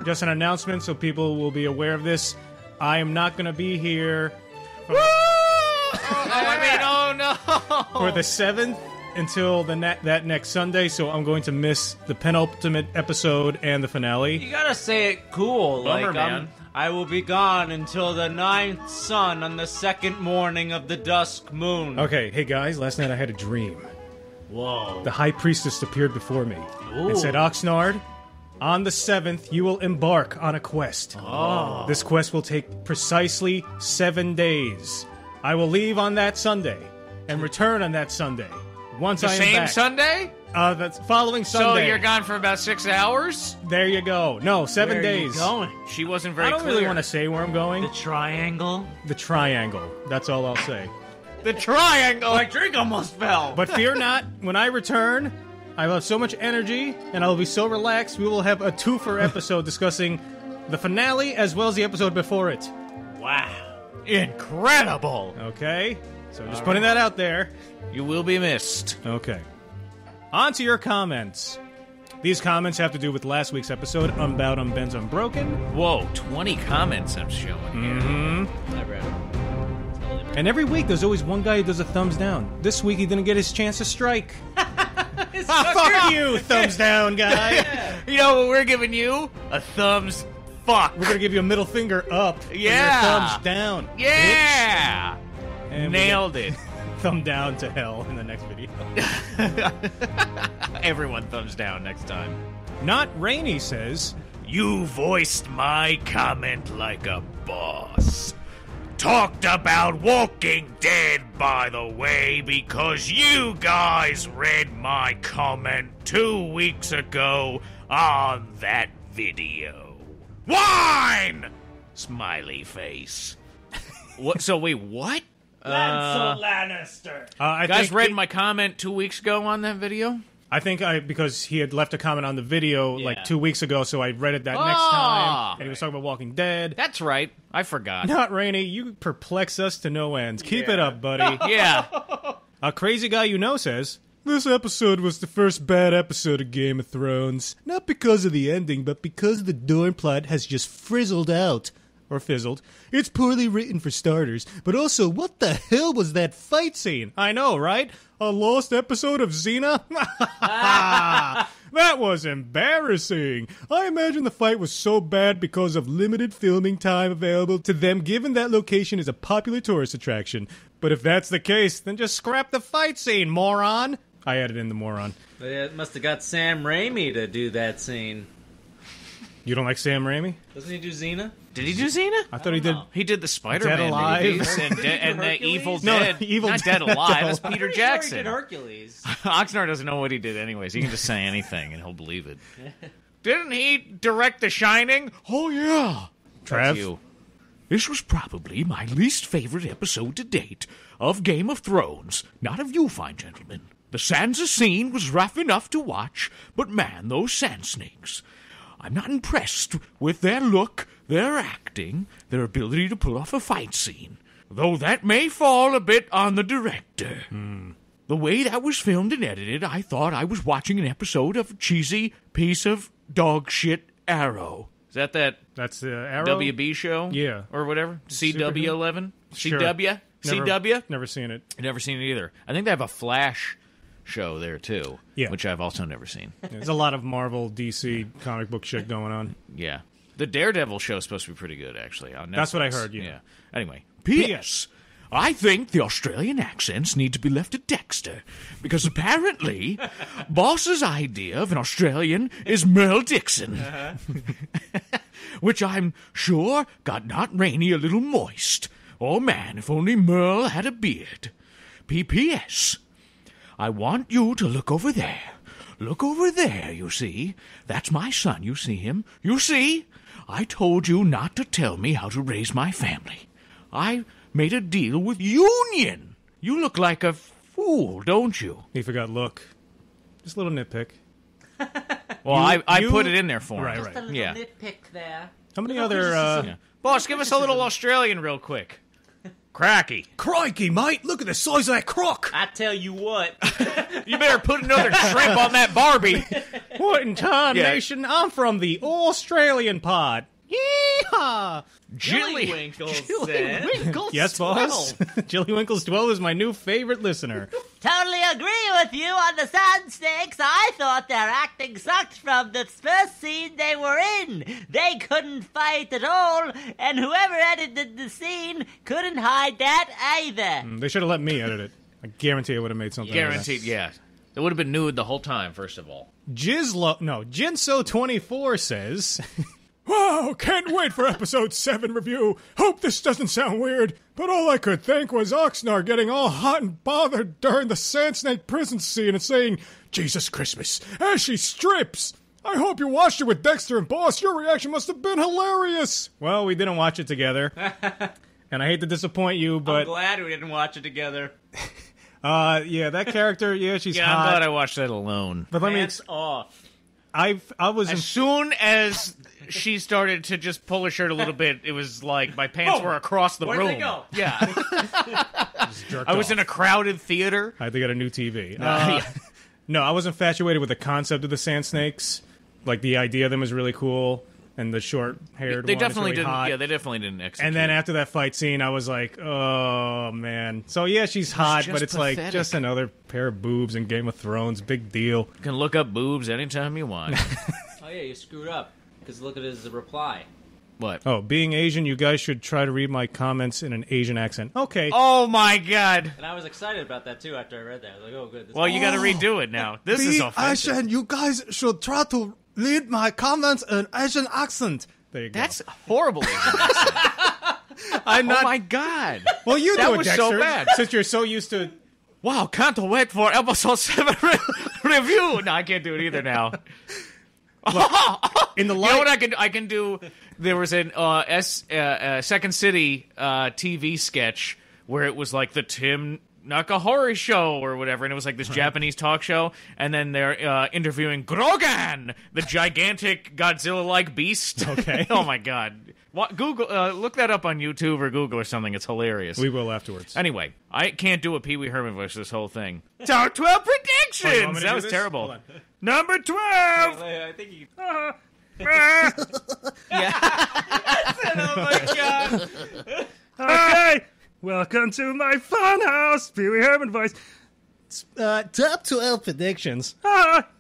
just an announcement so people will be aware of this. I am not going to be here for the 7th until that next Sunday, so I'm going to miss the penultimate episode and the finale. You gotta say it cool. Bummer, like, man. I will be gone until the 9th sun on the second morning of the dusk moon. Okay, hey guys, last night I had a dream. Whoa. The High Priestess appeared before me and said, Oxnard, on the 7th, you will embark on a quest. Oh. This quest will take precisely 7 days. I will leave on that Sunday and return on that Sunday. Once I am Same back. Sunday? That's following Sunday. So you're gone for about 6 hours? There you go. No, 7 days. Where are you going? She wasn't very I don't clear. really want to say where I'm going. The triangle? The triangle. That's all I'll say. The triangle! My drink almost fell. But fear not, when I return, I will have so much energy, and I will be so relaxed, we will have a twofer episode discussing the finale as well as the episode before it. Wow. Incredible! Okay? So just putting that out there. You will be missed. Okay. On to your comments. These comments have to do with last week's episode, Unbowed, Unbent, Unbroken. Whoa, 20 comments I'm showing here. Mm-hmm. I read it. And every week, there's always one guy who does a thumbs down. This week, he didn't get his chance to strike. Fuck you, thumbs down guy. You know what we're giving you? A thumbs fuck. We're going to give you a middle finger up. For your Yeah. thumbs down. Yeah! And Nailed it. Thumb down to hell in the next video. Everyone thumbs down next time. Not Rainy says, You voiced my comment like a boss. Talked about Walking Dead, by the way, because you guys read my comment 2 weeks ago on that video. Wine! Smiley face. What? So wait, what? Lannister. I Guys think read my comment 2 weeks ago on that video? I think because he had left a comment on the video like 2 weeks ago, so I read it that next Ah. time. And he was talking about Walking Dead. That's right. I forgot. Not Rainy, you perplex us to no ends. Keep it up, buddy. Yeah. A crazy guy you know says, this episode was the first bad episode of Game of Thrones. Not because of the ending, but because the Dorne plot has just frizzled out. Or fizzled. It's poorly written for starters, but also, what the hell was that fight scene? I know, right? A lost episode of Xena? That was embarrassing. I imagine the fight was so bad because of limited filming time available to them, given that location is a popular tourist attraction. But if that's the case, then just scrap the fight scene, moron. I added in the moron. It must have got Sam Raimi to do that scene. You don't like Sam Raimi? Doesn't he do Xena? Did he do Xena? I thought he did. He did the Spider-Man Dead Alive. movies and the Evil No, Dead. Evil Not Dead Dead Alive. That's Alive. Peter Pretty sure he Jackson. did Hercules. Oxnard doesn't know what he did anyways. He can just say anything and he'll believe it. Didn't he direct The Shining? Oh, yeah. Trav? You. This was probably my least favorite episode to date of Game of Thrones. Not of you, fine gentlemen. The Sansa scene was rough enough to watch, but man, those sand snakes. I'm not impressed with their look, their acting, their ability to pull off a fight scene. Though that may fall a bit on the director. The way that was filmed and edited, I thought I was watching an episode of a cheesy piece of dog shit Arrow. Is that That's the Arrow? WB show? Yeah. Or whatever? CW11? Sure. CW? Never- CW? Never seen it. I've never seen it either. I think they have a Flash show there, too. Yeah. Which I've also never seen. There's a lot of Marvel, DC comic book shit going on. Yeah. The Daredevil show is supposed to be pretty good, actually. On That's what I Netflix. heard, yeah. Anyway. P.S. I think the Australian accents need to be left to Dexter, because apparently, Boss's idea of an Australian is Merle Dixon. Which I'm sure got Not Rainy a little moist. Oh man, if only Merle had a beard. P.P.S. I want you to look over there. Look over there, you see. That's my son, you see him. You see? I told you not to tell me how to raise my family. I made a deal with Union. You look like a fool, don't you? He forgot look. Just a little nitpick. Well, I put it in there for him. Right, Just a little Yeah. nitpick there. How many other... Yeah. Boss, give us a little Australian real quick. Cracky. Crikey, mate! Look at the size of that croc! I tell you what. You better put another shrimp on that Barbie. What in time, Yeah. nation? I'm from the Australian pod. Yeehaw! Jillywinkle said. Yes, boss. Jillywinkle's 12 is my new favorite listener. Totally agree with you on the sand snakes. I thought their acting sucked from the first scene they were in. They couldn't fight at all, and whoever edited the scene couldn't hide that either. They should have let me edit it. I guarantee I would have made something. Guaranteed, yeah. It would have been nude the whole time, first of all. Jinso24 says, wow, can't wait for episode 7 review. Hope this doesn't sound weird, but all I could think was Oxnard getting all hot and bothered during the Sand Snake prison scene and saying, Jesus Christmas, as she strips. I hope you watched it with Dexter and Boss. Your reaction must have been hilarious. Well, we didn't watch it together. And I hate to disappoint you, but... I'm glad we didn't watch it together. Yeah, that character, she's Yeah, hot. I'm glad I watched that alone. But let me... Pants off. I was... As soon as she started to just pull her shirt a little bit, it was like my pants were across the Where'd room. they go? Yeah. I was in a crowded theater. I had to get a new TV. No, I was infatuated with the concept of the Sand Snakes. Like, the idea of them is really cool, and the short-haired They one definitely is really didn't. hot. Yeah, they definitely didn't execute. And then after that fight scene, I was like, oh, man. So, yeah, she's hot, just but it's like pathetic. just another pair of boobs in Game of Thrones. Big deal. You can look up boobs anytime you want. Oh, yeah, you screwed up. Because look at his reply. What? Oh, being Asian, you guys should try to read my comments in an Asian accent. Okay. Oh my God! And I was excited about that, too, after I read that. I was like, oh, good. This Well, you got to redo it now. This is offensive. you guys should try to read my comments in Asian accent. There you go. That's horrible. Asian accent. I'm not. Oh my God! Well, you That do it, was Dexter, so bad. since you're so used to. Wow, can't wait for episode 7 review. No, I can't do it either now. In the You light, know what I can do? There was an Second City TV sketch where it was like the Tim Nakahori show or whatever, and it was like this Japanese talk show, and then they're interviewing Grogan, the gigantic Godzilla-like beast. Okay. Oh my God. Google, look that up on YouTube or Google or something. It's hilarious. we will afterwards. Anyway, I can't do a Pee Wee Herman voice this whole thing. Top 12 Oh, you want me predictions! to That do was this? terrible. Hold on. Number 12! I think you... Oh my God! Okay, welcome to my funhouse, Pee Wee Herman voice. Top 12 predictions.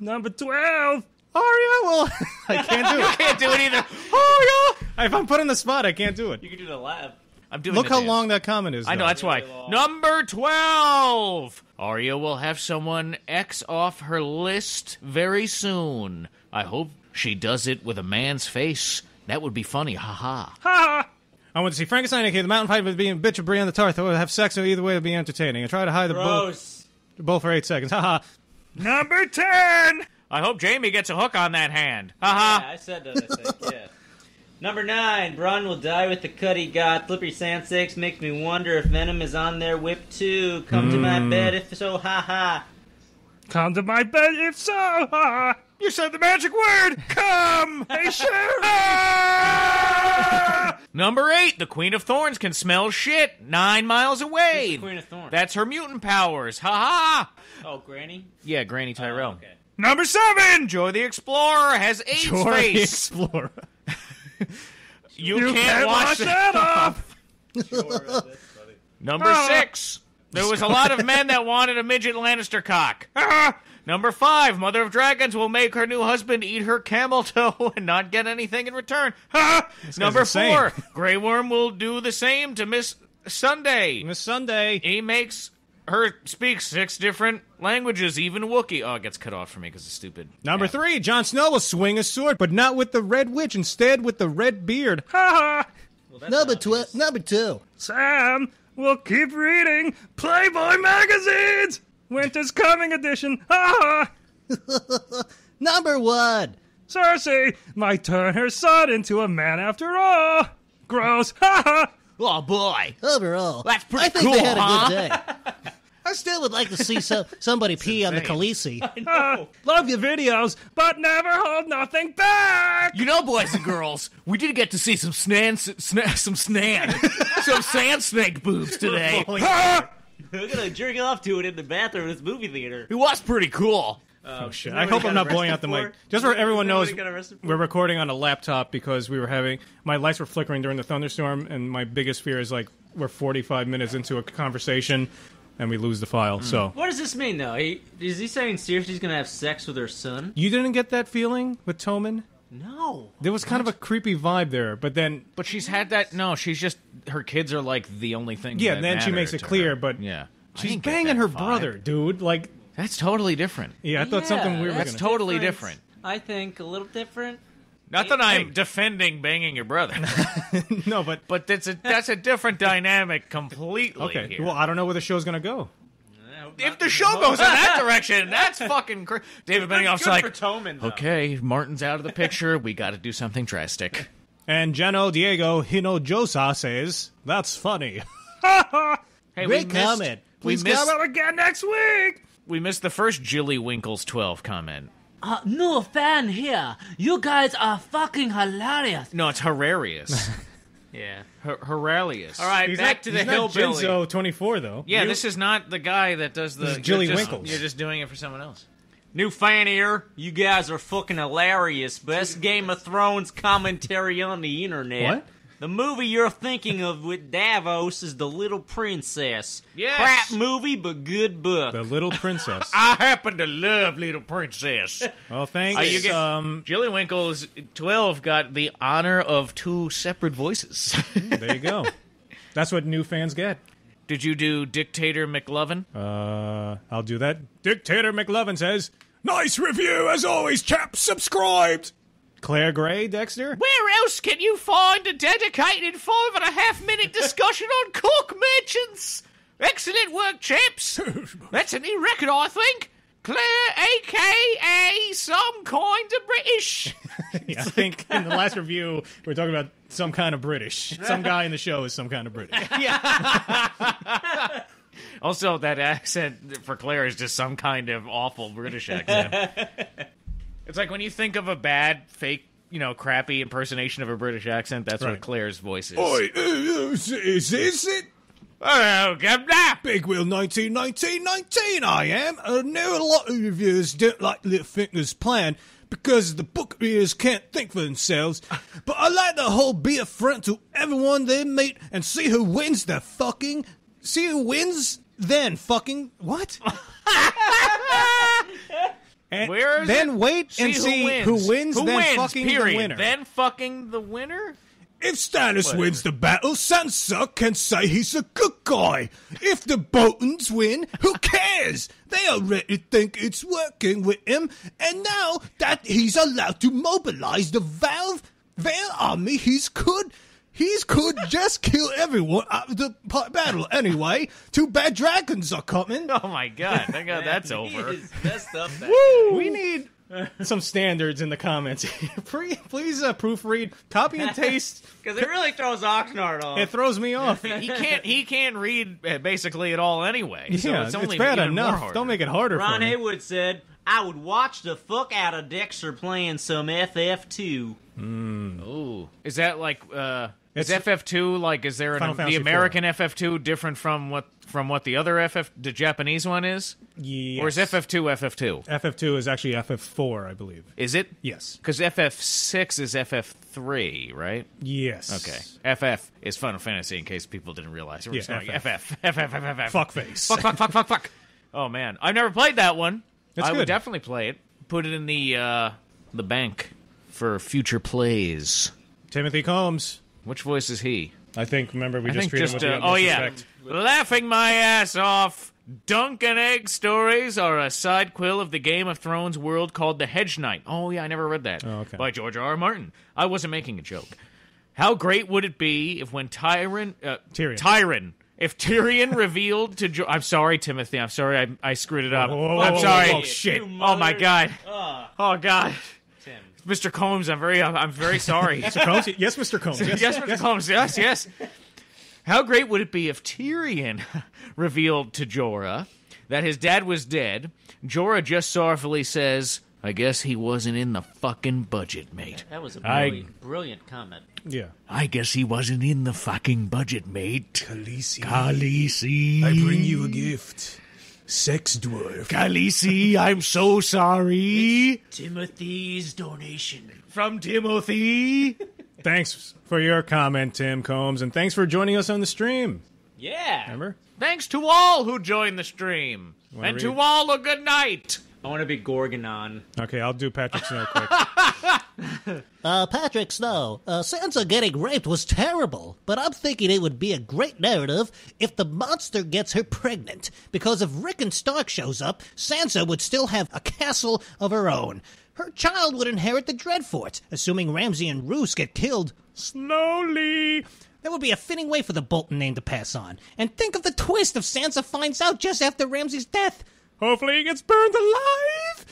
Number 12. Aria will. I can't do it. Can't do it either. Oh If I'm put on the spot, I can't do it. You can do the laugh. I'm doing Look the how dance. long that comment is. I know, though. that's why. Really long. Number 12! Arya will have someone X off her list very soon. I hope she does it with a man's face. That would be funny, haha. I want to see Frankenstein, aka the mountain fight with being a bitch of Brienne the Tarth, or have sex, or either way would be entertaining. And try to hide the Gross. bull for 8 seconds. Haha. Number 10! I hope Jamie gets a hook on that hand. Haha. Yeah, I said that, I think, yeah. Number 9, Bronn will die with the cut he got. Slippery Sand Snakes makes me wonder if Venom is on their whip too. Come to my bed if so, haha. Come to my bed if so. Haha. You said the magic word! Come! Hey, Sheriff! Number 8, the Queen of Thorns can smell shit 9 miles away. Who's the Queen of Thorns? That's her mutant powers. Ha ha! Oh, Granny? Yeah, Granny Tyrell. Okay. Number 7, Joy the Explorer has AIDS Jory face. Explorer. You can't wash that off. Sure, that's funny. Number 6, there was a lot of men that wanted a midget Lannister cock. Number 5, Mother of Dragons will make her new husband eat her camel toe and not get anything in return. Number insane. 4, Grey Worm will do the same to Miss Sunday. Miss Sunday. He makes her speak 6 different languages, even Wookiee. Oh, it gets cut off for me because it's stupid. Number Yeah. 3, Jon Snow will swing a sword, but not with the red witch, instead with the red beard. Ha Well, that's Number 2. Sam will keep reading Playboy magazines. Winter's Coming edition. Ha Number 1. Cersei might turn her son into a man after all. Gross. Ha Oh, boy. Overall, That's pretty I think cool, they had huh? a good day. I still would like to see somebody pee on the Khaleesi. Love your videos, but never hold nothing back. You know, boys and girls, we did get to see some sand snake boobs today. We're gonna jerk off to it in the bathroom of this movie theater. It was pretty cool. Oh shit! I hope I'm not blowing out the mic. Just so everyone knows, we're recording on a laptop because my lights were flickering during the thunderstorm, and my biggest fear is like we're 45 minutes into a conversation and we lose the file. So what does this mean, though? Is he saying seriously he's gonna have sex with her son? you didn't get that feeling with Toman? No. There was kind of a creepy vibe there, but then But she's had that. No, she's just her kids are like the only thing. yeah, that and then she matter makes it to clear. her. But yeah, I she's didn't get banging that her vibe. brother, dude. Like That's totally different. yeah, I thought something weird. That's was totally different. I think a little different. Not that I'm defending banging your brother, no, but that's a different dynamic completely. okay. Here. Well, I don't know where the show's gonna go. If the show goes in that direction, that's fucking crazy. David Benioff's like, for Toman, though. okay, Martin's out of the picture. We got to do something drastic. And Geno Diego Hinojosa says, "That's funny." Hey, Great comment. Please comment again next week. We missed the first Jilly Winkles 12 comment. New fan here. You guys are fucking hilarious. No, it's hilarious. Yeah. Hilarious. All right, back to the hillbilly. Jinzo 24 though. Yeah, this is not the guy that does the... This is Jilly just- Winkles. You're just doing it for someone else. New fan here. You guys are fucking hilarious. Best Game of Thrones commentary on the internet. What? The movie you're thinking of with Davos is The Little Princess. Yes. Crap movie, but good book. The Little Princess. I happen to love Little Princess. Oh, thanks. You get, Jilly Winkles 12 got the honor of 2 separate voices. There you go. That's what new fans get. Did you do Dictator McLovin? I'll do that. Dictator McLovin says, "Nice review as always, chaps. Subscribed." Claire Gray, Dexter. Where else can you find a dedicated 5.5-minute discussion on Cook merchants? Excellent work, chaps. That's a new record, I think. Claire, a.k.a. some kind of British. Yeah, I think in the last review, we were talking about some kind of British. Some guy in the show is some kind of British. Also, that accent for Claire is just some kind of awful British accent. It's like when you think of a bad, fake, crappy impersonation of a British accent, that's Right. what Claire's voice is. Oi, is this it? Hello, Governor. Big Wheel 1919 I am. I know a lot of reviewers don't like Littlefinger's plan because the book readers can't think for themselves, but I like the whole be a friend to everyone they meet and see who wins then fucking... What? And Where is then it? wait and see who wins, then wins, fucking period. the winner. Then fucking the winner? If Stannis wins the battle, Sansa can say he's a good guy. If the Boltons win, who cares? They already think it's working with him, and now that he's allowed to mobilize the Vale army, he's could just kill everyone after the battle anyway. Too bad dragons are coming. Oh my god, thank god that's He over. is messed up. We need some standards in the comments. Please proofread, copy and paste. Because it really throws Oxnard off. It throws me off. He can't read basically at all anyway. So Yeah, it's only bad even enough. More harder. Don't make it harder Ron for me. Haywood said, I would watch the fuck out of Dexter playing some FF2. Ooh, is that like is It's- FF2 like? Is there Final the Fantasy American FF2 different from what the other the Japanese one is? Yes. Or is FF2 FF2? FF2 is actually FF4, I believe. Is it? Yes. Because FF6 is FF3, right? Yes. Okay. FF is Final Fantasy, in case people didn't realize. We're Yeah, just going FF. FF. Fuckface. Fuck. Oh, man. I've never played that one. It's I would good. definitely play it. Put it in the bank for future plays. Timothy Combs. Which voice is he? I think, remember, we I just think treated just, him with the utmost respect. Laughing my ass off. Dunk and Egg stories are a side quill of the Game of Thrones world called The Hedge Knight. Oh, yeah, I never read that. Oh, okay. By George R. R. Martin. I wasn't making a joke. How great would it be if when Tyrion, if Tyrion revealed to I'm sorry, Timothy. I'm sorry I screwed it up. I'm sorry. Oh, shit. Oh, my God. Oh, God. Tim. Mr. Combs, I'm very sorry. Mr. Combs? Yes, Mr. Combs. Yes, Mr. Combs. Yes. How great would it be if Tyrion revealed to Jorah that his dad was dead? Jorah just sorrowfully says, I guess he wasn't in the fucking budget, mate. That was a brilliant comment. Yeah. I guess he wasn't in the fucking budget, mate. Khaleesi. Khaleesi. I bring you a gift. sex dwarf. Khaleesi, I'm so sorry. Timothy's donation. From Timothy. Thanks for your comment, Tim Combs, and thanks for joining us on the stream. Yeah. Remember? Thanks to all who joined the stream. Wanna And read? to all a good night. I want to be Gorgonon. Okay, I'll do Patrick Snow quick. Patrick Snow, Sansa getting raped was terrible, but I'm thinking it would be a great narrative if the monster gets her pregnant, because if Rickon Stark shows up, Sansa would still have a castle of her own. Her child would inherit the Dreadfort, assuming Ramsay and Roose get killed slowly. That would be a fitting way for the Bolton name to pass on. And think of the twist if Sansa finds out just after Ramsay's death. Hopefully he gets burned alive.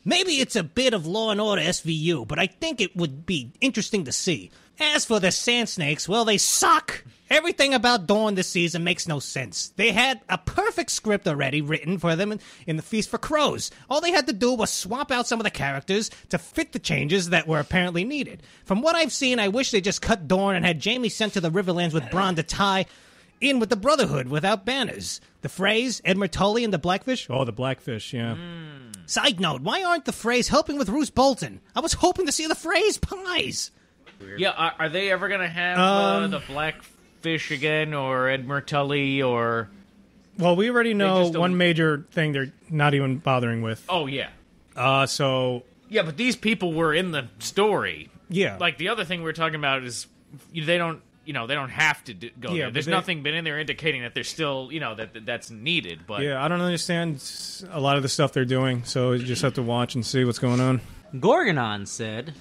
Maybe it's a bit of Law and Order SVU, but I think it would be interesting to see. As for the Sand Snakes, well, they suck. Everything about Dawn this season makes no sense. They had a perfect script already written for them in the Feast for Crows. All they had to do was swap out some of the characters to fit the changes that were apparently needed. From what I've seen, I wish they just cut Dawn and had Jaime sent to the Riverlands with Bronn to tie in with the Brotherhood without banners. The Freys, Edmure Tully, and the Blackfish. Oh, the Blackfish, yeah. Side note, why aren't the Freys helping with Roose Bolton? I was hoping to see the Freys pies. Yeah, are they ever going to have the Blackfish again, or Edmure Tully, or... Well, we already know just don't- one major thing they're not even bothering with. Oh, yeah. So, Yeah, but these people were in the story. yeah. Like, the other thing we're talking about is they don't... they don't have to go Yeah, there. but There's they- nothing been in there indicating that there's still, that's needed. But Yeah, I don't understand a lot of the stuff they're doing, so you just have to watch and see what's going on. Gorgonon said,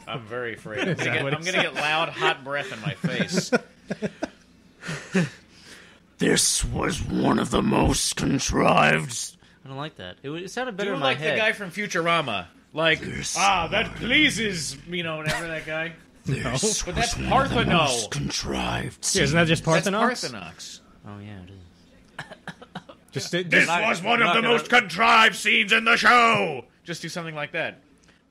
I'm very afraid. I'm going to get loud, hot breath in my face. This was one of the most contrived. I don't like that. It sounded better You're in my like head. the guy from Futurama. Like, that pleases, whatever that guy. This But was that's one of the Partheno. most contrived. Yeah, isn't that just That's Parthenos? Parthenox. Oh, yeah, it is. Just This not- was one I'm of not the gonna- most contrived scenes in the show. Just do something like that.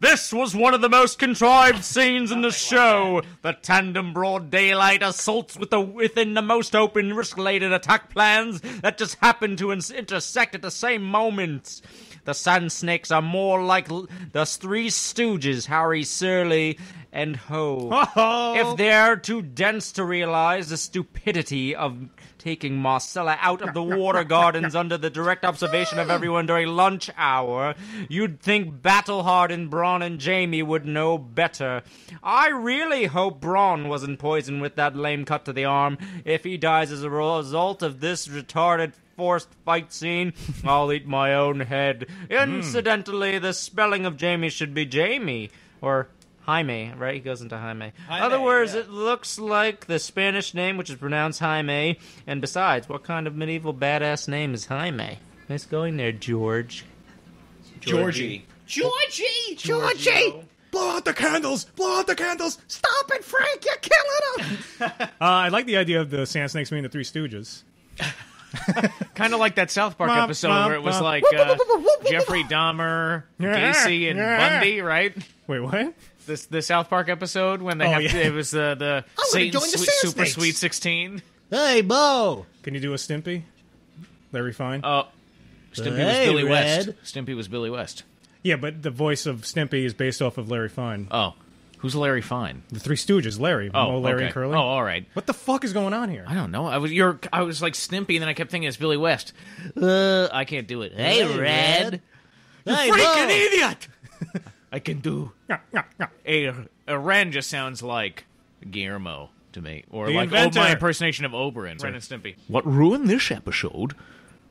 This was one of the most contrived scenes in the show. The tandem broad daylight assaults within the most open risk-laden attack plans that just happen to intersect at the same moment. The Sand Snakes are more like the Three Stooges, Harry, Surly, and Ho. If they're too dense to realize the stupidity of taking Marcella out of the water gardens under the direct observation of everyone during lunch hour, you'd think battle-hardened Bronn and Jaime would know better. I really hope Bronn wasn't poisoned with that lame cut to the arm. If he dies as a result of this retarded forced fight scene, I'll eat my own head. Incidentally, the spelling of Jaime should be Jamie, or Jaime, right? He goes into Jaime. Other words, it looks like the Spanish name, which is pronounced Jaime. And besides, what kind of medieval badass name is Jaime? Nice going there, George. Georgie. Georgie! Blow out the candles! Blow out the candles! Stop it, Frank! You're killing him! I like the idea of the Sand Snakes being the Three Stooges. Kind of like that South Park Bum, episode bum, where it was bum. like Jeffrey Dahmer, Gacy, and Bundy, right? Wait, what? The South Park episode when they it was the Satan join the Sand Super Snakes. Sweet 16. Hey, Bo! Can you do a Stimpy? Larry Fine? Stimpy Hey, was Billy Red. West. Stimpy was Billy West. Yeah, but the voice of Stimpy is based off of Larry Fine. Oh, who's Larry Fine? The Three Stooges, Larry. Oh, Larry okay. and Curly. Oh, all right. What the fuck is going on here? I don't know. I was like Stimpy, and then I kept thinking it's Billy West. I can't do it. Hey, Red. Hey, Freaking Bo! idiot! I can do. A Ren just sounds like Guillermo to me, or The like inventor. my impersonation of Oberyn. Ren and Stimpy. What ruined this episode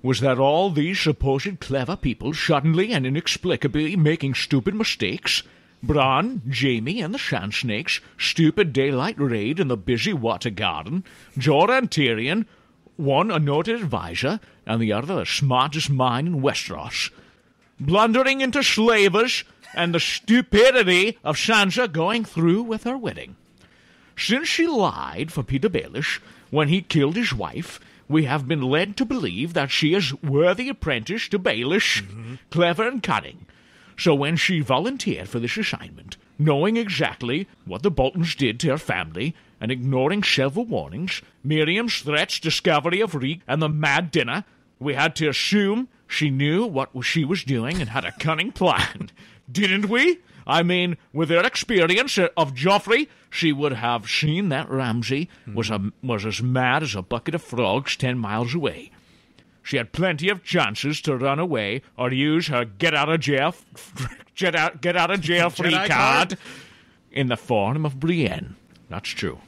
was that all these supposed clever people suddenly and inexplicably making stupid mistakes. Bronn, Jaime, and the Sand Snakes, stupid daylight raid in the busy water garden, Jorah and Tyrion, one a noted advisor, and the other the smartest mind in Westeros, blundering into slavers, and the stupidity of Sansa going through with her wedding. Since she lied for Peter Baelish when he killed his wife, we have been led to believe that she is worthy apprentice to Baelish, clever and cunning. So when she volunteered for this assignment, knowing exactly what the Boltons did to her family and ignoring several warnings, Miriam's threats, discovery of Reek, and the mad dinner, we had to assume she knew what she was doing and had a cunning plan. Didn't we? I mean, with her experience of Joffrey, she would have seen that Ramsay was as mad as a bucket of frogs 10 miles away. She had plenty of chances to run away or use her get out of jail free card in the form of Brienne. That's true.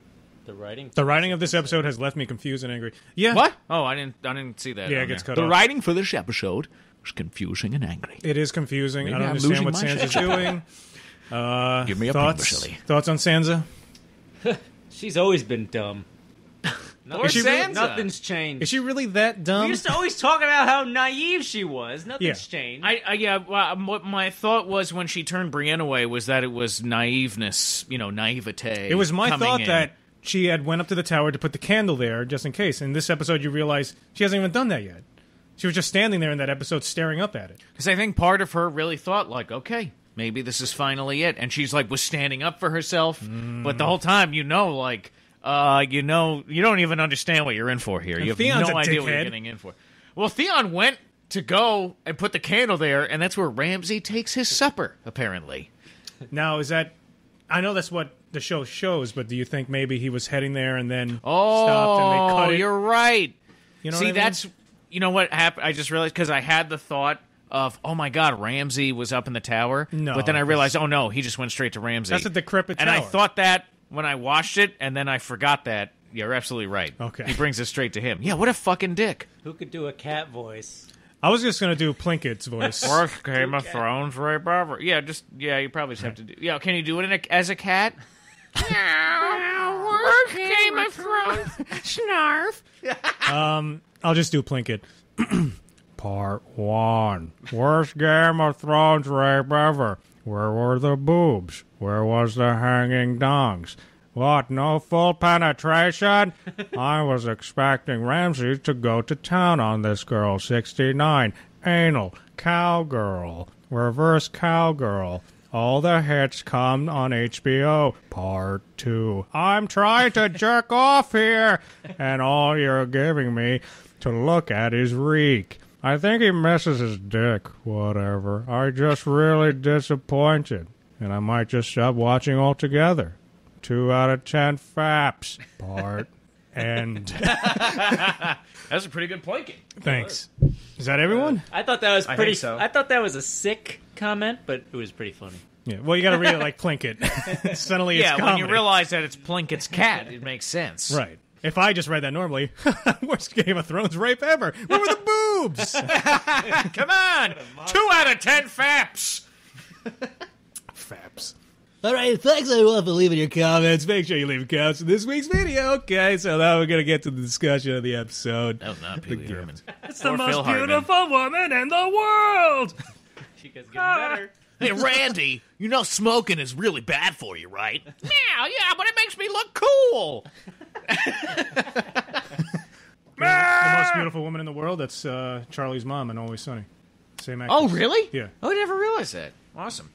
The writing. The writing of this episode has left me confused and angry. Yeah. What? Oh, I didn't see that. Yeah, it gets cut The off. writing for this episode was confusing and angry. It is confusing. Maybe I don't I'm understand losing what my Sansa's shit. doing. Give me a Thoughts? silly. Thoughts on Sansa? She's always been dumb. Or Sansa. Nothing's changed. Is she really that dumb? We used to always talk about how naive she was. Nothing's changed. What my thought was when she turned Brienne away was that it was naiveness, naivete. It was my coming thought in. that she had went up to the tower to put the candle there just in case. In this episode, you realize she hasn't even done that yet. She was just standing there in that episode staring up at it. Because I think part of her really thought, like, okay, maybe this is finally it. And she's, like, was standing up for herself. But the whole time, you don't even understand what you're in for here. You have Theon's no a idea what you're dickhead. getting in for. Well, Theon went to go and put the candle there, and that's where Ramsay takes his supper, apparently. Now, is that... I know that's what the show shows, but do you think maybe he was heading there and then Oh, stopped and they cut it? you're right. You know See, what I mean? that's... You know what happened? I just realized, because I had the thought of, oh my God, Ramsay was up in the tower. No. But then I realized, oh no, he just went straight to Ramsay. That's a decrepit And tower. I thought that when I watched it, and then I forgot that. You're absolutely right. Okay. He brings it straight to him. Yeah, what a fucking dick. Who could do a cat voice? I was just going to do Plinkett's voice. Worst Game of Thrones right ever. Yeah, you probably just have to do... Yeah, can you do it as a cat? Worst Game of Thrones. Snarf. I'll just do Plinkett. Part 1. Worst Game of Thrones rape ever. Where were the boobs? Where was the hanging dongs? What, no full penetration? I was expecting Ramsay to go to town on this girl. 69. Anal. Cowgirl. Reverse cowgirl. All the hits come on HBO. Part 2. I'm trying to jerk off here, and all you're giving me to look at is Reek. I think he misses his dick. Whatever. I just really disappointed, and I might just stop watching altogether. 2 out of 10 faps. Part end. That's a pretty good planking. Thanks. Is that everyone? I thought that was I pretty. think so. I thought that was a sick comment, but it was pretty funny. Yeah. Well, you got to read it like Plinkett. Suddenly, it's Yeah, when comedy. you realize that it's Plinkett's cat, it makes sense. Right. If I just read that normally, worst Game of Thrones rape ever. Where were the boobs? Come on! 2 out of 10 faps! Faps. All right, thanks everyone for leaving your comments. Make sure you leave comments in this week's video. Okay, so now we're going to get to the discussion of the episode. That was not Pee Wee Herman. It's Or Phil Hartman. woman in the world. She gets getting better. Hey, Randy, you know smoking is really bad for you, right? Yeah, but it makes me look cool! The most beautiful woman in the world, that's Charlie's mom in Always Sunny. Same actress. Oh, really? Yeah. Oh, I never realized that. Awesome.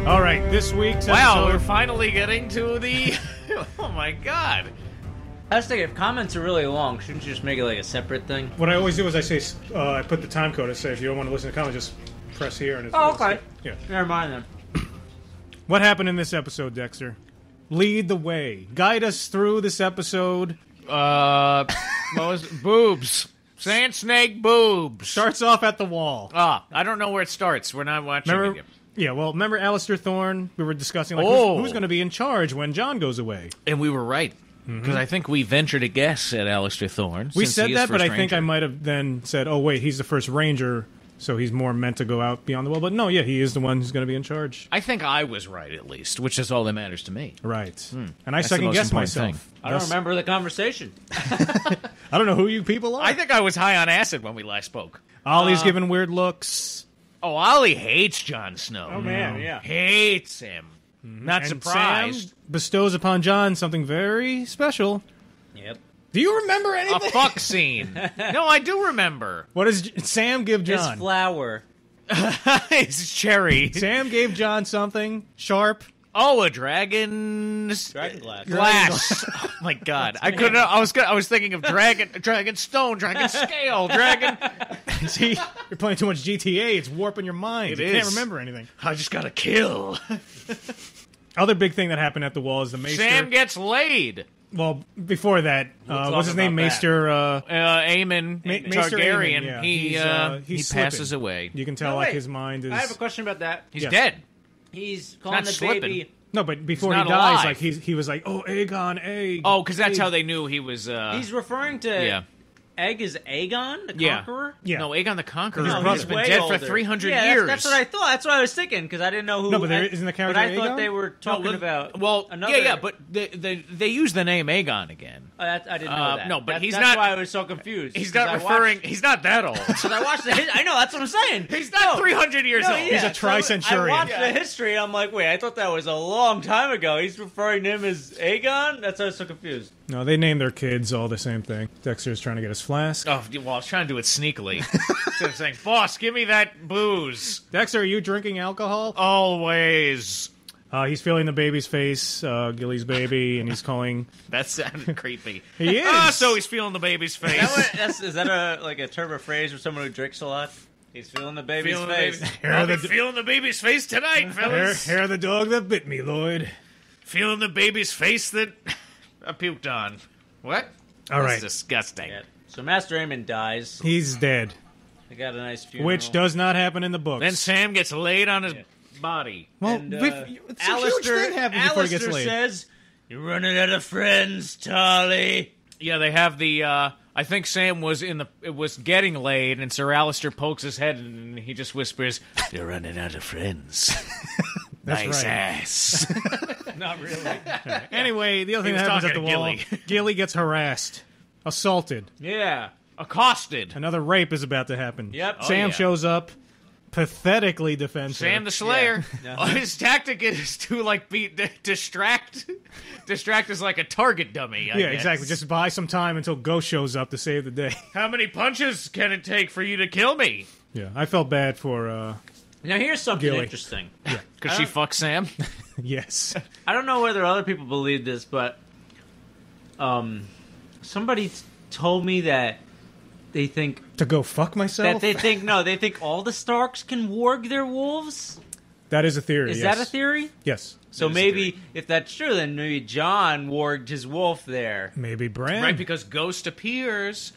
All right, this week's Wow, we're episode... finally getting to the... Oh, my God. I was thinking, if comments are really long, shouldn't you just make it like a separate thing? What I always do is I say, I put the time code. I say, if you don't want to listen to comments, just press here. And it's, Oh, okay. Yeah. Never mind then. What happened in this episode, Dexter? Lead the way. Guide us through this episode. What was it? Boobs. Sand snake boobs. Starts off at the wall. I don't know where it starts. We're not watching Remember? it. Yeah, well, remember Alistair Thorne? We were discussing like who's going to be in charge when John goes away. And we were right. Because I think we ventured a guess at Alistair Thorne. We since said he is that, but first I think I ranger. might have then said, oh, wait, he's the first ranger, so he's more meant to go out beyond the wall. But no, yeah, he is the one who's going to be in charge. I think I was right, at least, which is all that matters to me. Right. And I That's the most second-guessed important myself. thing. I don't Thus- remember the conversation. I don't know who you people are. I think I was high on acid when we last spoke. Ollie's giving weird looks. Oh, Ollie hates Jon Snow. Oh, man, yeah. Hates him. Not And surprised. Sam bestows upon John something very special. Yep. Do you remember A anything? fuck scene. No, I do remember. What does Sam give His John? flower. It's cherry. Sam gave John something sharp. Oh, a dragon's Dragon glass. glass. Oh my god, I couldn't. I was thinking of dragon stone, dragon scale, dragon. See, you're playing too much GTA. It's warping your mind. It You can't is. remember anything. I just gotta kill. Other big thing that happened at the wall is the Maester. Sam gets laid. Well, before that, talk what's his name? about that. Maester. Aemon Maester Targaryen. Aemon, yeah. He He's passes slipping. away. You can tell No, like wait. his mind is. I have a question about that. He's Yeah. dead. He's calling not the slipping. baby. No, but before He's he not dies, alive. like he was like, oh, Aegon, Egg. Oh, because that's Egg. how they knew he was. He's referring to Yeah. Egg as Aegon, the Yeah. Conqueror? Yeah. No, Aegon the Conqueror. His He's brother. been way dead older. for 300 Yeah, years. That's what I thought. That's what I was thinking, because I didn't know who. No, but there isn't the character But I thought Aegon? they were talking about. Well, another, yeah, but they use the name Aegon again. I didn't know that. no, but he's that's not- why I was so confused. He's 'cause not I referring. Watched, He's not that old. because I watched the. I know that's what I'm saying. He's not 300 years old. He's a tri-centurion. I watched the history. I'm like, wait, I thought that was a long time ago. He's referring to him as Aegon. That's why I was so confused. No, they name their kids all the same thing. Dexter's trying to get his flask. Oh, well, I was trying to do it sneakily. Instead of saying, "Boss, give me that booze." Dexter, are you drinking alcohol? Always. He's feeling the baby's face, Gilly's baby, and he's calling. That sounded creepy. He is. Ah, so he's feeling the baby's face. Is that a term or phrase for someone who drinks a lot? He's feeling the baby's Feeling the face. baby- Hair I'll of be the- feeling the baby's face tonight, fellas. Hair of the dog that bit me, Lloyd. Feeling the baby's face that I puked on. What? All That's right. disgusting. Yeah. So Master Aemon dies. He's dead, They got a nice funeral. which does not happen in the books. Then Sam gets laid on his body. well, And, it's a huge thing happens before he gets Alistair laid. says, "You're running out of friends, Tolly." Yeah, they have the. I think Sam was getting laid, and Sir Alistair pokes his head, and he just whispers, "You're running out of friends." That's nice right. ass. Not really. Anyway, the other thing was that happens at the talking to wall, Gilly. Gilly gets harassed, assaulted. Yeah. Accosted. Another rape is about to happen. Yep. Oh, Sam yeah. shows up, pathetically defends her. Sam the Slayer. Yeah. His tactic is to distract as like a target dummy. I Yeah, guess. exactly. Just buy some time until Ghost shows up to save the day. How many punches can it take for you to kill me? Yeah, I felt bad for. Now here's something Gilly. interesting. Because she fucks Sam. Yes. I don't know whether other people believe this, but somebody told me that they think To go fuck myself? they think all the Starks can warg their wolves. That is a theory. Is yes. that a theory? Yes. So That is a maybe if that's true, then maybe John warged his wolf there. Maybe Bran. Right, because Ghost appears.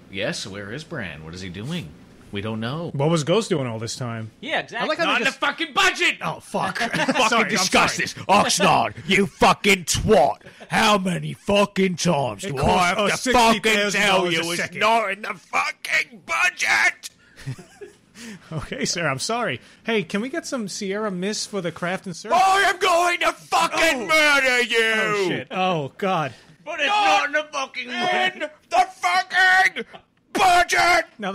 Yes, where is Bran? What is he doing? We don't know. What was Ghost doing all this time? Yeah, exactly. I like how Not they in the just... fucking budget! Oh, fuck. Fucking discuss this. Oxnard, you fucking twat. How many fucking times do I have costs to us fucking $60,000 tell a you it's second. not in the fucking budget? Okay, sir, I'm sorry. Hey, can we get some Sierra Mist for the craft and serve? I am going to fucking murder you! Oh, shit. Oh, God. but it's not in the fucking In the fucking budget! Now,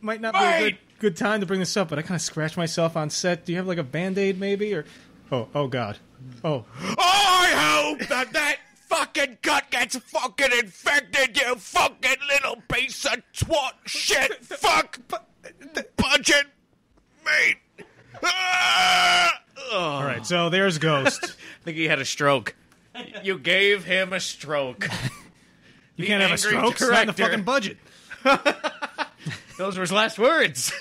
might not be a good time to bring this up, but I kind of scratched myself on set. Do you have, like, a Band-Aid, maybe? Or... Oh, God. Oh. I hope that fucking cut gets fucking infected, you fucking little piece of twat shit fuck budget mate. All right, so there's Ghost. I think he had a stroke. You gave him a stroke. You can't have a angry stroke. It's not in the director. fucking budget. Those were his last words.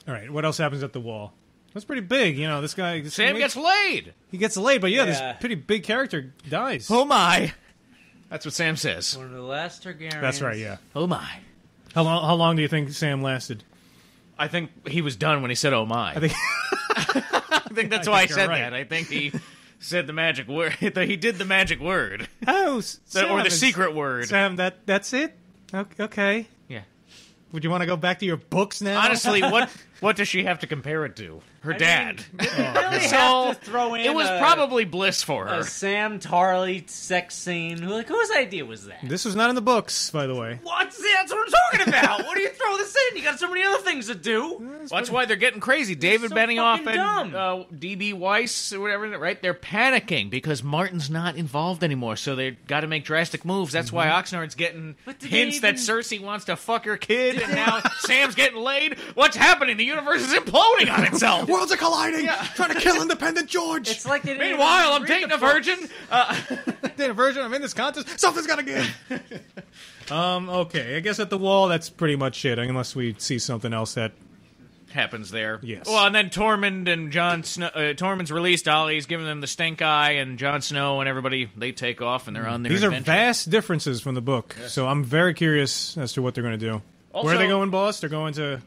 All right, what else happens at the wall? That's pretty big, you know. This guy... Sam gets laid. He gets laid, but Yeah. this pretty big character dies. Oh my. That's what Sam says. one of the last Targaryens. That's right, yeah. Oh my. How long do you think Sam lasted? I think he was done when he said, "Oh my." I think... I think that's why I you're said right. that. I think he said the magic word. He did the magic word. Oh, Sam, Or the it's- secret word. Sam, that's it? Okay. Yeah. Would you want to go back to your books now? Honestly, what What does she have to compare it to? Her dad. Really have to throw in It was probably bliss for her. a Sam Tarley sex scene. Whose idea was that? This was not in the books, by the way. What? See, that's what I'm talking about. What do you throw this in? You got so many other things to do. That's why they're getting crazy. David so Benioff fucking and D.B. Weiss or whatever, right? They're panicking because Martin's not involved anymore, so they've got to make drastic moves. That's why Oxnard's getting hints that Cersei wants to fuck her kid, and now Sam's getting laid. What's happening? The universe is imploding on itself. Worlds are colliding! Trying to kill independent George! It's like they didn't Meanwhile, I'm read dating the a virgin. Dating a virgin, I'm in this contest, something's gotta give! Okay, I guess at the wall, that's pretty much it, unless we see something else that... Happens there. Yes. Well, and then Tormund and Jon Snow. Tormund's released. Ollie's giving them the stink eye, and Jon Snow and everybody, they take off and they're on their These adventure. are vast differences from the book, so I'm very curious as to what they're going to do. Also- Where are they going, boss? They're going to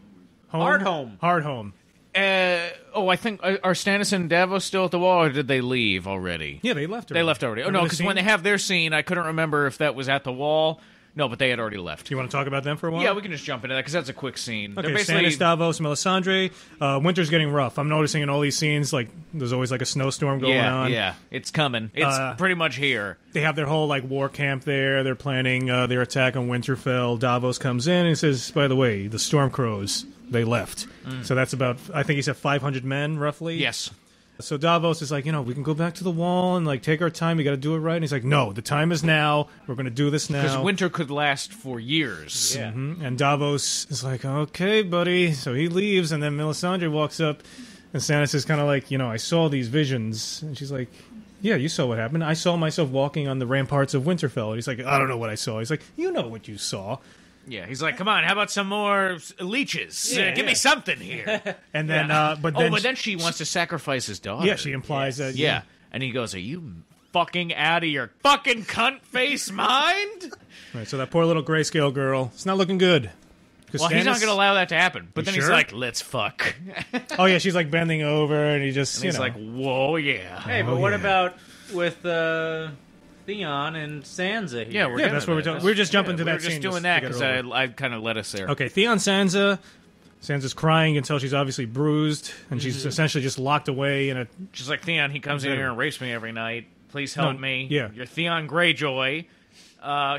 home? Hardhome. Hardhome. I think are Stannis and Davos still at the wall, or did they leave already? Yeah, they left already. They left already. Oh, Remember no, the because scene? when they have their scene, I couldn't remember if that was at the wall. No, but they had already left. Do you want to talk about them for a while? Yeah, we can just jump into that, because that's a quick scene. Okay, They're basically... Stannis, Davos, Melisandre. Winter's getting rough. I'm noticing in all these scenes, like, there's always, like, a snowstorm going on. Yeah, it's coming. It's pretty much here. They have their whole, like, war camp there. They're planning their attack on Winterfell. Davos comes in and says, by the way, the Stormcrows, they left. So that's about, I think he said 500 men, roughly. Yes. So Davos is like, we can go back to the wall and, like, take our time. We got to do it right. And he's like, no, the time is now. We're going to do this now. Because winter could last for years. Yeah. And Davos is like, okay, buddy. So he leaves, and then Melisandre walks up, and Stannis is kind of like, I saw these visions. And she's like, yeah, you saw what happened. I saw myself walking on the ramparts of Winterfell. And he's like, I don't know what I saw. He's like, you know what you saw. Yeah, he's like, come on, how about some more leeches? Give me something here. And then, but then she wants to sacrifice his daughter. yeah, she implies that. Yeah. And he goes, are you fucking out of your fucking cunt face mind? Right, so that poor little grayscale girl, it's not looking good. Well, he's not going to allow that to happen. But You then he's sure? like, let's fuck. Oh, yeah, she's like bending over, and he just, And he's like, whoa, yeah. Hey, but what about with Theon and Sansa here? Yeah, we're Yeah, that's what we're talking. We're just jumping to we that were just scene. doing to that get it because over. I kind of led us there. Okay, Theon Sansa. Sansa's crying until she's obviously bruised, and she's essentially just locked away in a... She's like, Theon, he comes in here and rapes me every night. Please help me. yeah. You're Theon Greyjoy.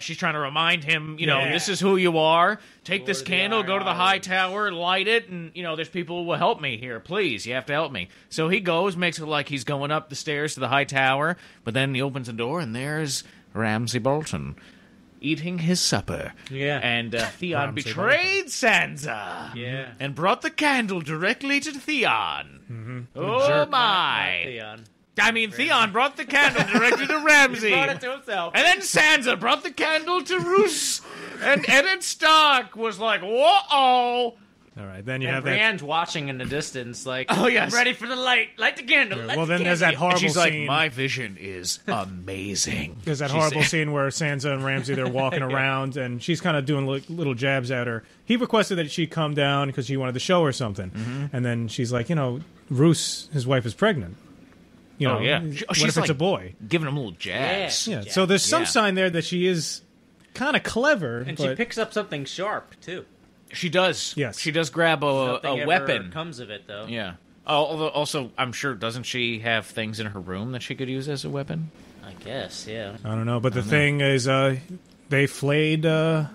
She's trying to remind him, Yeah. this is who you are. Take this Lord of the candle, go to the Iron high tower, light it, and, there's people who will help me here. Please, you have to help me. So he goes, makes it like he's going up the stairs to the high tower, but then he opens the door, and there's Ramsay Bolton eating his supper. Yeah. And Theon Ramsay betrayed Sansa. Yeah. And brought the candle directly to Theon. Oh, jerk. my. Theon. I mean, Theon brought the candle directly to Ramsay. Brought it to himself. And then Sansa brought the candle to Roose. And Eddard Stark was like, whoa-oh. All right, then you And have that... Brienne's watching in the distance, like, Oh, yes. I'm ready for the light. Light the candle. Light Well, the then there's candle. that horrible And she's like, scene... my vision is amazing. There's that She horrible said. scene where Sansa and Ramsay, they're walking around, and she's kind of doing little jabs at her. He requested that she come down because she wanted to show her something. And then she's like, Roose, his wife, is pregnant. Oh, yeah. What She's if it's like- a boy? Giving him little jabs. Yeah, so there's some Yeah. sign there that she is kind of clever. And but she picks up something sharp, too. She does. Yes. She does grab Nothing a ever weapon. comes of it, though. Yeah. Although, also, I'm sure, doesn't she have things in her room that she could use as a weapon? I guess, yeah. I don't know. But the thing is, they flayed that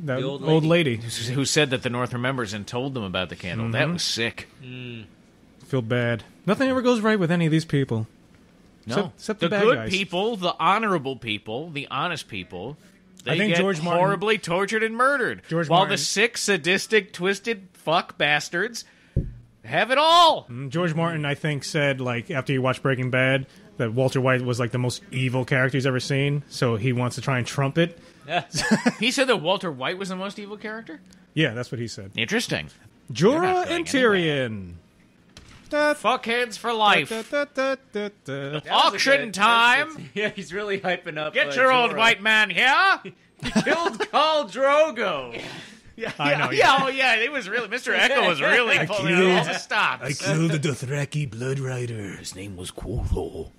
old old lady. Who said that the North remembers and told them about the candle. That was sick. Feel bad. Nothing ever goes right with any of these people. No. Except the the bad good guys. people, the honorable people, the honest people, they I think get George Martin- horribly tortured and murdered. George while Martin- the sick, sadistic, twisted fuck bastards have it all. George Martin, I think, said, like, after he watched Breaking Bad, that Walter White was, like, the most evil character he's ever seen, so he wants to try and trump it. He said that Walter White was the most evil character? Yeah, that's what he said. Interesting. Jorah not and going Tyrion. Fuckheads for life. Da. Auction time. Yeah, he's really hyping up. Get your old Jorah. white man here. Killed Khal Drogo. I know. Yeah, oh yeah, it was really Mr. Echo was really pulling out all the stops. killed the Dothraki Blood Rider. His name was Quotho.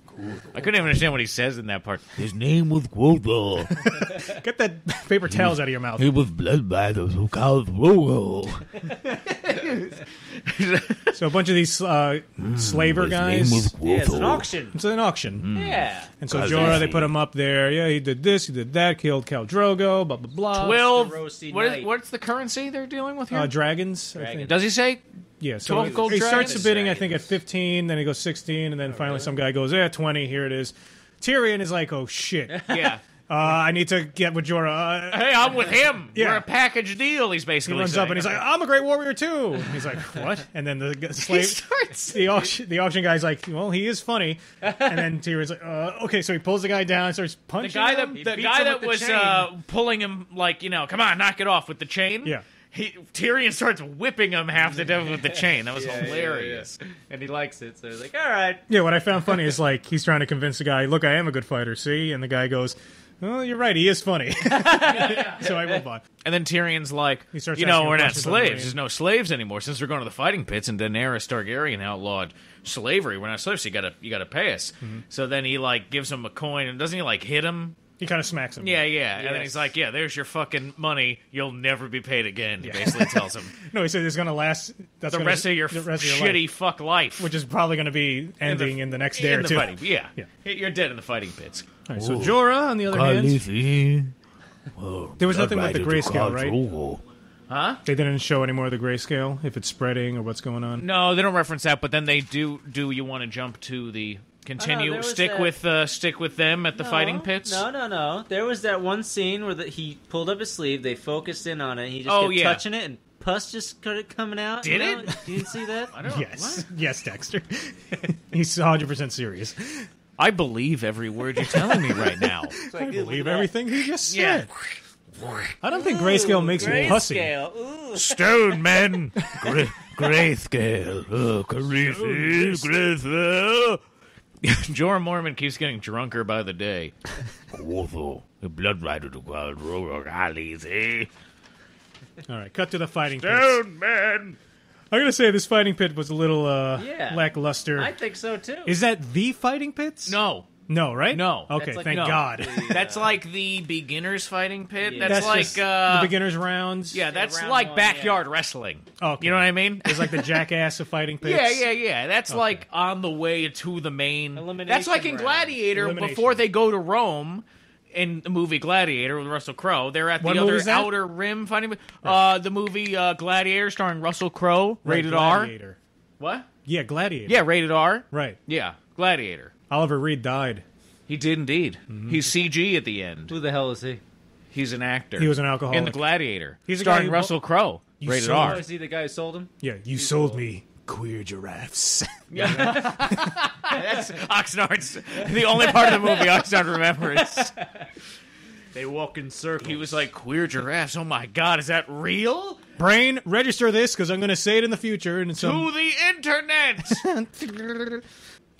I couldn't even understand what he says in that part. His name was Quotha. Get that paper towels out of your mouth. He was blessed by the Khal Drogo. So a bunch of these slaver guys. His name was Quotha. Yeah, it's an auction. It's an auction. Yeah. And so Jorah, they put him up there. Yeah, he did this, he did that, killed Khal Drogo, blah, blah, blah. 12. roasty What night. is, what's the currency they're dealing with here? Dragons, I think. Does he say? Yeah, so 12 gold he starts dragons. bidding, I think, at 15, then he goes 16, and then finally some guy goes, 20, here it is. Tyrion is like, oh, shit. Yeah. I need to get with Jorah. Hey, I'm with him. Yeah. We're a package deal, he's He basically runs saying. up and he's like, I'm a great warrior, too. And he's like, what? And then the slave... starts- the auction guy's like, well, he is funny. And then Tyrion's like, okay, so he pulls the guy down and starts The punching guy him. that was pulling him, like, come on, knock it off with the chain. Yeah. Tyrion starts whipping him half to death with the chain. That was hilarious. And he likes it, so he's like, all right. Yeah, what I found funny is, like, he's trying to convince the guy, look, I am a good fighter, see? And the guy goes, oh, you're right, he is funny. So I will buy. And then Tyrion's like, He starts asking we're not questions on the slaves. way. There's no slaves anymore since we're going to the fighting pits, and Daenerys Targaryen outlawed slavery. We're not slaves, so you gotta pay us. Mm-hmm. So then he like gives him a coin, and doesn't he like hit him? He kind of smacks him. Yeah. And then he's like, yeah, there's your fucking money. You'll never be paid again. He basically tells him No, he said it's going to last the rest of your shitty life, fuck life. which is probably going to be ending in the next day in or the two. fighting. Yeah. Yeah. You're dead in the fighting pits. All right, so Jorah, on the other hand, Khaleesi. there was nothing with the Blood grayscale, rider to Khal right? Drogo. They didn't show any more of the grayscale, if it's spreading or what's going on. No, they don't reference that, but then they do you want to jump to the continue there was stick with them at the fighting pits? No. There was that one scene where he pulled up his sleeve, they focused in on it, he just kept touching it, and pus just started coming out. Did you know? it? You didn't see that? I don't Yes. Yes, Dexter. He's 100% serious. I believe every word you're telling me right now. I believe everything he just Yeah. said. I don't think grayscale makes you pussy. Grayscale. Ooh. Stone men. Grayscale. Khaleesi. Grayscale. Jorah Mormon keeps getting drunker by the day. Quotha. The blood rider to Khal Drogo. Khaleesi. All right, cut to the fighting pits. Stone men. I'm going to say this fighting pit was a little Yeah. lackluster. I think so, too. Is that the fighting pits? No. No, right? No. Okay, That's like- thank No. God. That's like the beginner's fighting pit. Yeah. That's, like just the beginner's rounds. yeah, that's round like one, backyard wrestling. Okay. You know what I mean? It's like the jackass of fighting pits. Yeah. That's like on the way to the main. Elimination That's like in round. Gladiator Elimination. before they go to Rome. In the movie Gladiator with Russell Crowe, they're at What the movie other is that? outer rim fighting. The movie Gladiator starring Russell Crowe, Right, rated R. Gladiator. What? Yeah, Gladiator. Yeah, rated R. Right. Yeah, Gladiator. Oliver Reed died. He did indeed. He's CG at the end. Who the hell is he? He's an actor. He was an alcoholic. in the Gladiator. He's a guy starring who- Russell Crowe, You rated saw R. Oh, is he the guy who sold him? Yeah, you sold me queer giraffes. That's Oxnard's the only part of the movie Oxnard remembers. They walk in circles. He was like, queer giraffes. Oh my god, is that real? Brain, register this because I'm going to say it in the future. And To the internet.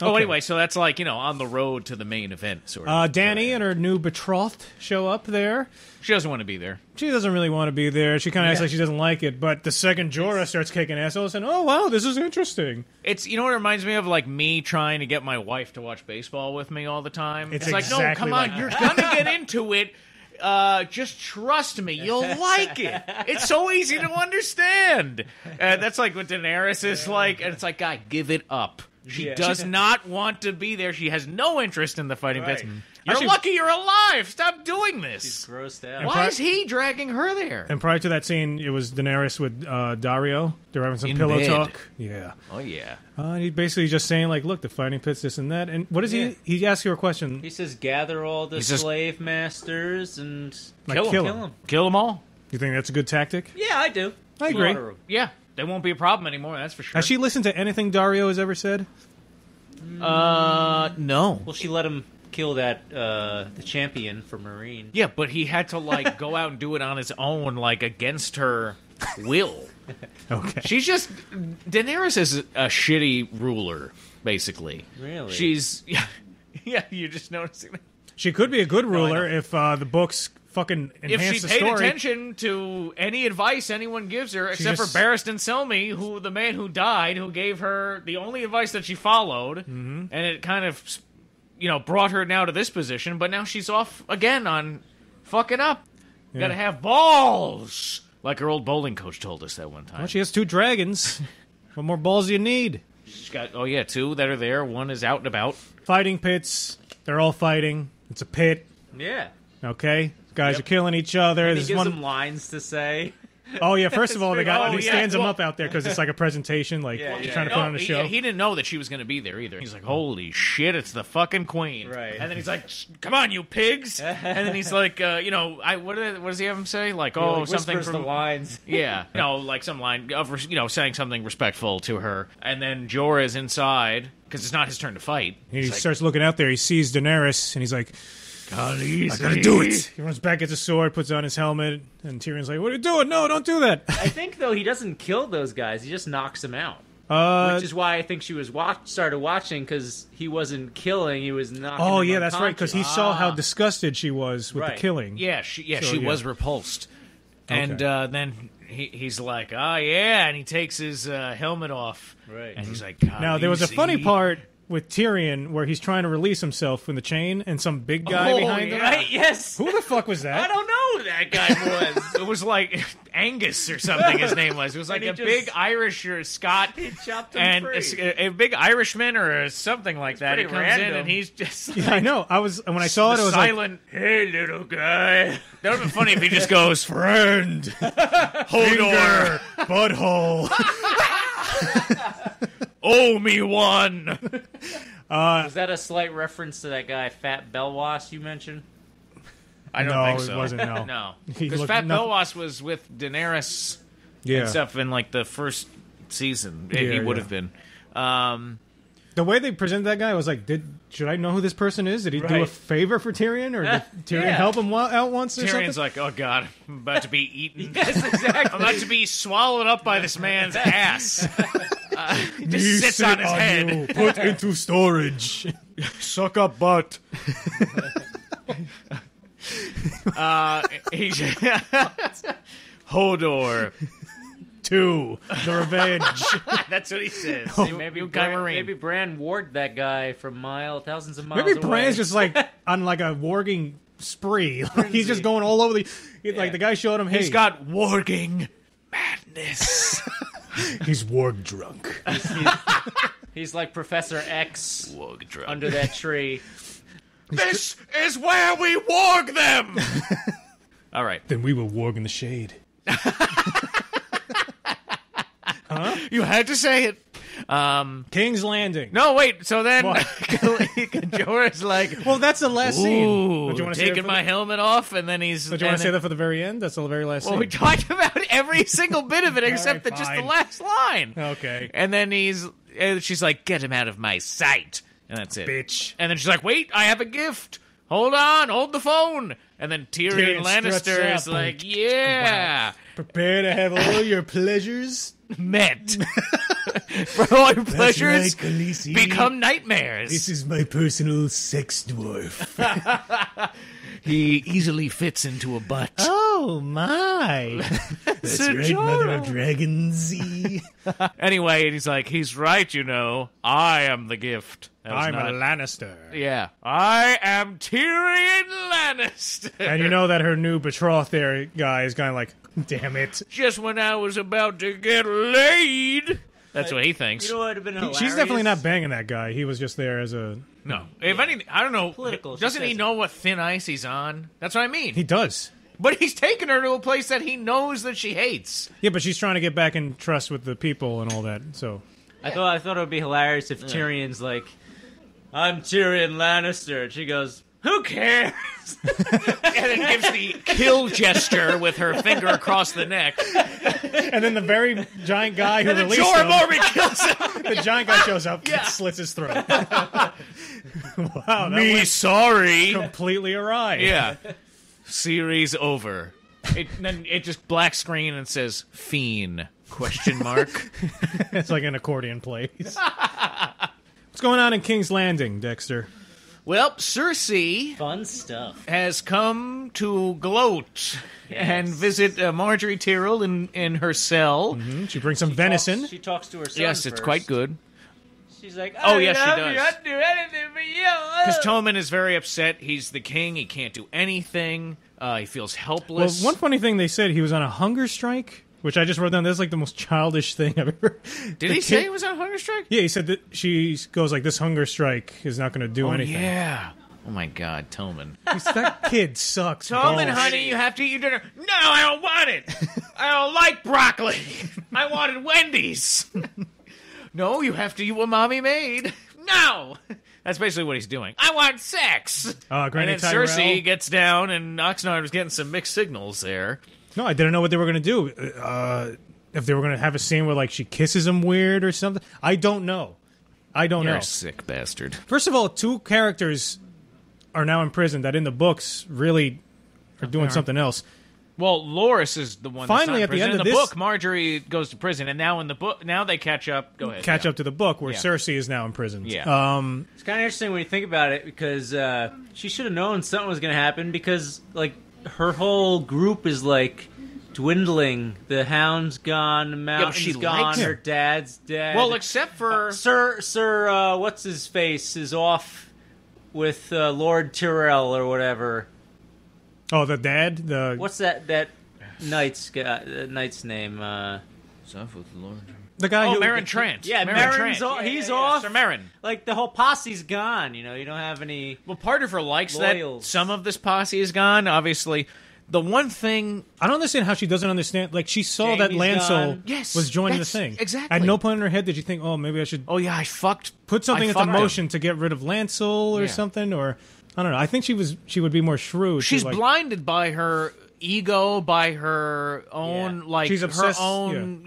Oh, anyway, so that's like, on the road to the main event, sort of. Dany and her new betrothed show up there. She doesn't want to be there. She doesn't really want to be there. She kind of acts like she doesn't like it. But the second Jorah starts kicking ass, all of a sudden, oh, wow, this is interesting. It's, what it reminds me of? Like me trying to get my wife to watch baseball with me all the time. It's like, no, exactly come like on, you're going to get into it. Just trust me, you'll like it. It's so easy to understand. That's like what Daenerys is like. And it's like, God, give it up. She does not want to be there. She has no interest in the fighting pits. You're Actually- lucky you're alive. Stop doing this. She's grossed out. Why is he dragging her there? And prior to that scene, it was Daenerys with Dario. They're having some In pillow bed. talk. Yeah. Oh, yeah. He's basically just saying, like, look, the fighting pits, this and that. And what is Yeah. he? He asks you a question. He says, gather all the He says- slave masters and Like, kill kill him. him. Kill them all. You think that's a good tactic? Yeah, I do. I agree. Slaughter 'em. Yeah. They won't be a problem anymore, that's for sure. Has she listened to anything Dario has ever said? No. Well, she let him kill that the champion for Marine. Yeah, but he had to, like, go out and do it on his own, like, against her will. Okay. She's just... Daenerys is a shitty ruler, basically. Really? She's... Yeah, you're just noticing that. She could be a good ruler if the books fucking If enhance she the paid story. attention to any advice anyone gives her, except just- for Barristan Selmy, who the man who died, who gave her the only advice that she followed, and it kind of brought her now to this position, but now she's off again on fucking up. Yeah. Gotta have balls, like her old bowling coach told us that one time. Well, she has 2 dragons. What more balls do you need? She's got 2 that are there. One is out and about. Fighting pits. They're all fighting. It's a pit. Yeah. Okay, guys are killing each other. He gives them lines to say. Oh yeah, first of all, he stands them up out there because it's like a presentation, like trying to put on a show. He didn't know that she was going to be there either. He's like, "Holy shit, it's the fucking queen!" Right. And then he's like, "Come on, you pigs!" And then he's like, what does he have him say? Like, something from the lines. Yeah, like some line of saying something respectful to her. And then Jorah's inside because it's not his turn to fight. He starts looking out there. He sees Daenerys, and he's like, I gotta do it. He runs back, gets his sword, puts on his helmet, and Tyrion's like, "What are you doing? No, don't do that." I think though he doesn't kill those guys; he just knocks them out. Which is why I think she was started watching, because he wasn't killing; he was knocking. Oh them yeah, that's right. Because he saw how disgusted she was with the killing. Yeah, she was repulsed, and then he's like, "Oh yeah," and he takes his helmet off, right? And he's like, "Now there was a funny part with Tyrion where he's trying to release himself from the chain, and some big guy behind him. Right? Yes. Who the fuck was that? I don't know who that guy was. It was like Angus or something. His name was. It was like a big Irish or Scot, he chopped him free. A big Irishman or something like that. He comes random. in and he's just like, yeah, I know. When I saw it, I was silent. Like, "Hey, little guy." That would have been funny if he just goes, "Friend, Hodor, butthole." Owe me one. Was that a slight reference to that guy, Fat Belwas, you mentioned? I don't think so. No, it wasn't, no. No. Because Fat Belwas was with Daenerys and stuff in, like, the first season. He would have been. The way they presented that guy was like, should I know who this person is? Did he do a favor for Tyrion? Or did Tyrion help him out once or something? Tyrion's like, "Oh, God, I'm about to be eaten." Yes, exactly. I'm about to be swallowed up by this man's ass. He just sits on his head. You, put into storage. Suck up butt. Hodor 2, the revenge. That's what he says. Maybe Bran warged that guy from thousands of miles Maybe away. Bran's just like on like a warging spree. Like, he's just going all over like the guy showed him, hey. He's got warging madness. He's warg drunk. He's like Professor X under that tree. This is where we warg them! All right. Then we will warg in the shade. Huh? You had to say it. King's Landing. No, wait. So then Jorah's like, well, that's the last scene. Don't you want to taking my helmet off, and then he's. Don't you want to say that for the very end? That's the very last scene. Well, we talked about every single bit of it except just the last line. Okay. And then she's like, "Get him out of my sight," and that's it. Bitch. And then she's like, "Wait, I have a gift. Hold on, hold the phone." And then Tyrion Lannister is like, "Yeah, prepare to have all your pleasures met. For all your pleasures right, Khaleesi. Become nightmares." This is my personal sex dwarf. He easily fits into a butt. Oh my! That's right, mother of dragons. Anyway, he's like, he's right, I am the gift. I'm a Lannister. Yeah. I am Tyrion Lannister. And you know that her new betrothed there guy is kind of like, damn it. Just when I was about to get laid. That's what he thinks. You know what would have been hilarious? She's definitely not banging that guy. He was just there as a... No. If anything, I don't know. Political. Doesn't he know what thin ice he's on? That's what I mean. He does. But he's taken her to a place that he knows that she hates. Yeah, but she's trying to get back in trust with the people and all that, so... I thought it would be hilarious if Tyrion's like, "I'm Tyrion Lannister," and she goes, "Who cares?" And then gives the kill gesture with her finger across the neck. And then the very giant guy who released Jorah him... Mormont kills him. The giant guy shows up and slits his throat. Wow, that went sorry. completely awry. Yeah. Series over. Then it just black screen and says "Fiend?" ? It's like an accordion plays. What's going on in King's Landing, Dexter? Well, Cersei Fun stuff. has come to gloat and visit Marjorie Tyrell in her cell. She brings some venison. She talks to her son Yes, it's first. quite good. She's like, Oh, yes, she does. I'd do anything for you. Because Tommen is very upset. He's the king. He can't do anything. He feels Well, helpless. one funny thing they said, he was on a hunger strike, which I just wrote down. That's like the most childish thing I've ever. Did he say he was on a hunger strike? Yeah, he said that she goes like, this hunger strike is not going to do anything. Yeah. Oh, my God, Tommen. That kid sucks. Tommen, balls. honey, you have to eat your dinner. No, I don't want it. I don't like broccoli. I wanted Wendy's. No, you have to eat what Mommy made. No. That's basically what he's doing. I want sex. Granny and then Tyrell. Cersei gets down, and Oxnard was getting some mixed signals there. No, I didn't know what they were going to do. If they were going to have a scene where like she kisses him weird or something. I don't know. You're know. a sick bastard. First of all, 2 characters are now in prison that in the books really are doing something else. Well, Loras is the one. Finally, that's not in at the end prison. of in the this- book, Marjorie goes to prison, and now in the book, now they catch up. Go ahead. Catch up to the book where Yeah. Cersei is now in prison. Yeah. It's kind of interesting when you think about it because she should have known something was going to happen because like her whole group is like dwindling. The Hound's gone, the Mountain's she gone, likes her him. dad's dead. Well, except for Sir, what's his face is off with Lord Tyrell or whatever. Oh, the dad? What's that knight's name? stuff with Lord. The guy Oh, who... Marin Trant. Yeah, Meryn Marin's Trant. he's off. Sir Marin. Like the whole posse's gone. You don't have any. Well, part of her likes Loyals. that some of this posse is gone. Obviously, the one thing I don't understand how she doesn't understand. Like, she saw that Jaime's Lancel gone. Yes, was joining the that's- thing. exactly. At no point in her head did you think, oh, maybe I should oh yeah, I fucked. put something I into fucked him. motion to get rid of Lancel or Yeah. something, or I don't know. I think she would be more shrewd. She's like, blinded by her ego, by her own like She's her obsessed- own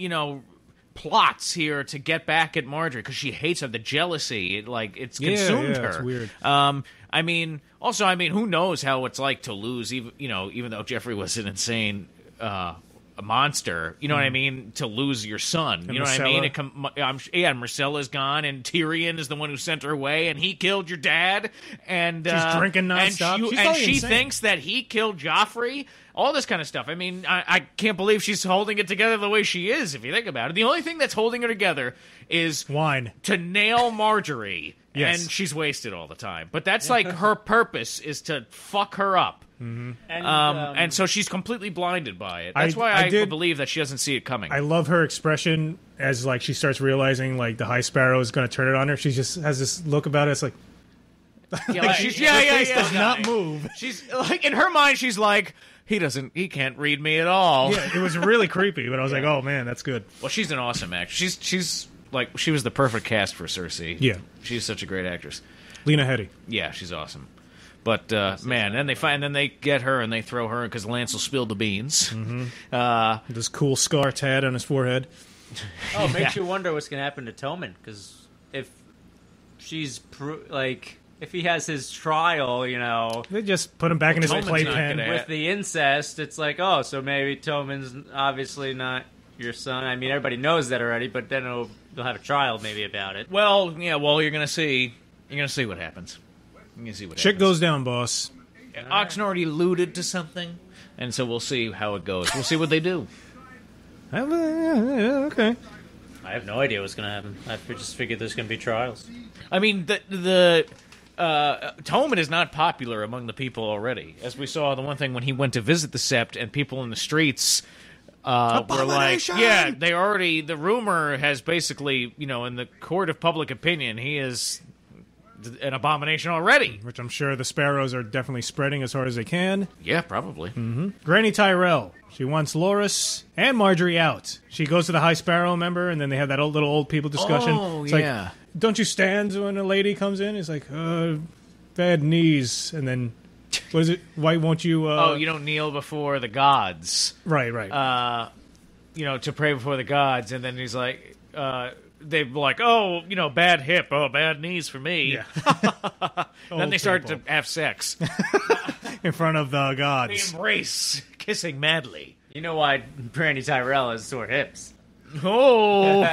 plots here to get back at Marjorie because she hates her. The jealousy, it's consumed her. It's weird. I mean, who knows how it's like to lose, even though Jeffrey was an insane a monster, you know what I mean, to lose your son. And You know what I mean? Myrcella. Myrcella's gone, and Tyrion is the one who sent her away, and he killed your dad, and She's drinking nonstop. and, She's and totally she insane. thinks that he killed Joffrey. All this kind of stuff. I mean, I can't believe she's holding it together the way she is, if you think about it. The only thing that's holding her together is wine. to nail Marjorie, Yes. and she's wasted all the time. But that's like her purpose is to fuck her up. And so she's completely blinded by it. That's why I believe that she doesn't see it coming. I love her expression as like she starts realizing like the High Sparrow is going to turn it on her. She just has this look about it. It's like Yeah, her face does not move. She's like, in her mind, she's like, he can't read me at all. Yeah, it was really creepy, but I was like, oh man, that's good. Well, she's an awesome actress. She's like, she was the perfect cast for Cersei. Yeah. She's such a great actress. Lena Headey. Yeah, she's awesome. But man, then they get her and they throw her because Lancel spilled the beans. This cool scar tad on his forehead. Oh, it makes you wonder what's going to happen to Tommen because if she's if he has his trial, They just put him back in his Tommen's not playpen. gonna- with the incest, it's like, oh, so maybe Tommen's obviously not your son. I mean, everybody knows that already, but then they'll have a trial maybe about it. Well, yeah. Well, you're gonna see what happens. You're gonna see what Shit happens. goes down, boss. Oxen already alluded to something, and so we'll see how it goes. We'll see what they do. Okay. I have no idea what's going to happen. I just figured there's going to be trials. I mean, the Tommen is not popular among the people already, as we saw the one thing when he went to visit the Sept, and people in the streets were like, yeah, the rumor has basically, in the court of public opinion, he is an abomination already. Which I'm sure the Sparrows are definitely spreading as hard as they can. Yeah, probably. Granny Tyrell. She wants Loras and Marjorie out. She goes to the High Sparrow, remember? And then they have that little old people discussion. Oh, It's yeah. like, don't you stand when a lady comes in? It's like, bad knees. And then, what is it? Why won't you... You don't kneel before the gods. Right. To pray before the gods. And then he's like... they're like, bad hip, bad knees for me. Yeah. Then they start to have sex. In front of the They gods. embrace, kissing madly. You know why Brandy Tyrell has sore hips? Oh,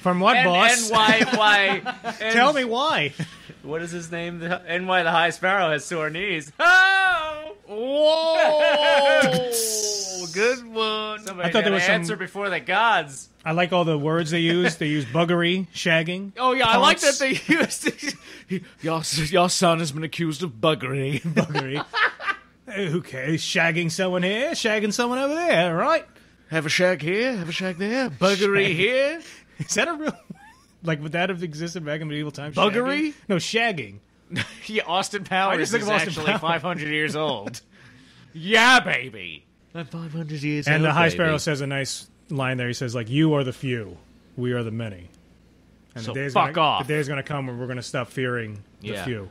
From what, boss? And why Tell me why. what is his name? And why the High Sparrow has sore knees? Oh! whoa! good one. Somebody I thought there was some- answer before the gods. I like all the words they use. They use buggery, shagging. Oh yeah, I like that taunts. they used. Your son has been accused of buggery. Buggery. Okay, shagging someone here, shagging someone over there, right? Have a shag here, have a shag there. Buggery here. Is that a real... Like, would that have existed back in medieval times? Buggery? Shagging? No, shagging. Yeah, Austin I Powers just think is of Austin actually Powers. 500 years old. Yeah, baby. I'm 500 years old. And the High baby. Sparrow says a nice line there. He says, like, you are the few, we are the many. And So the day's fuck gonna, off. The day's going to come when we're going to stop fearing the Yeah. few.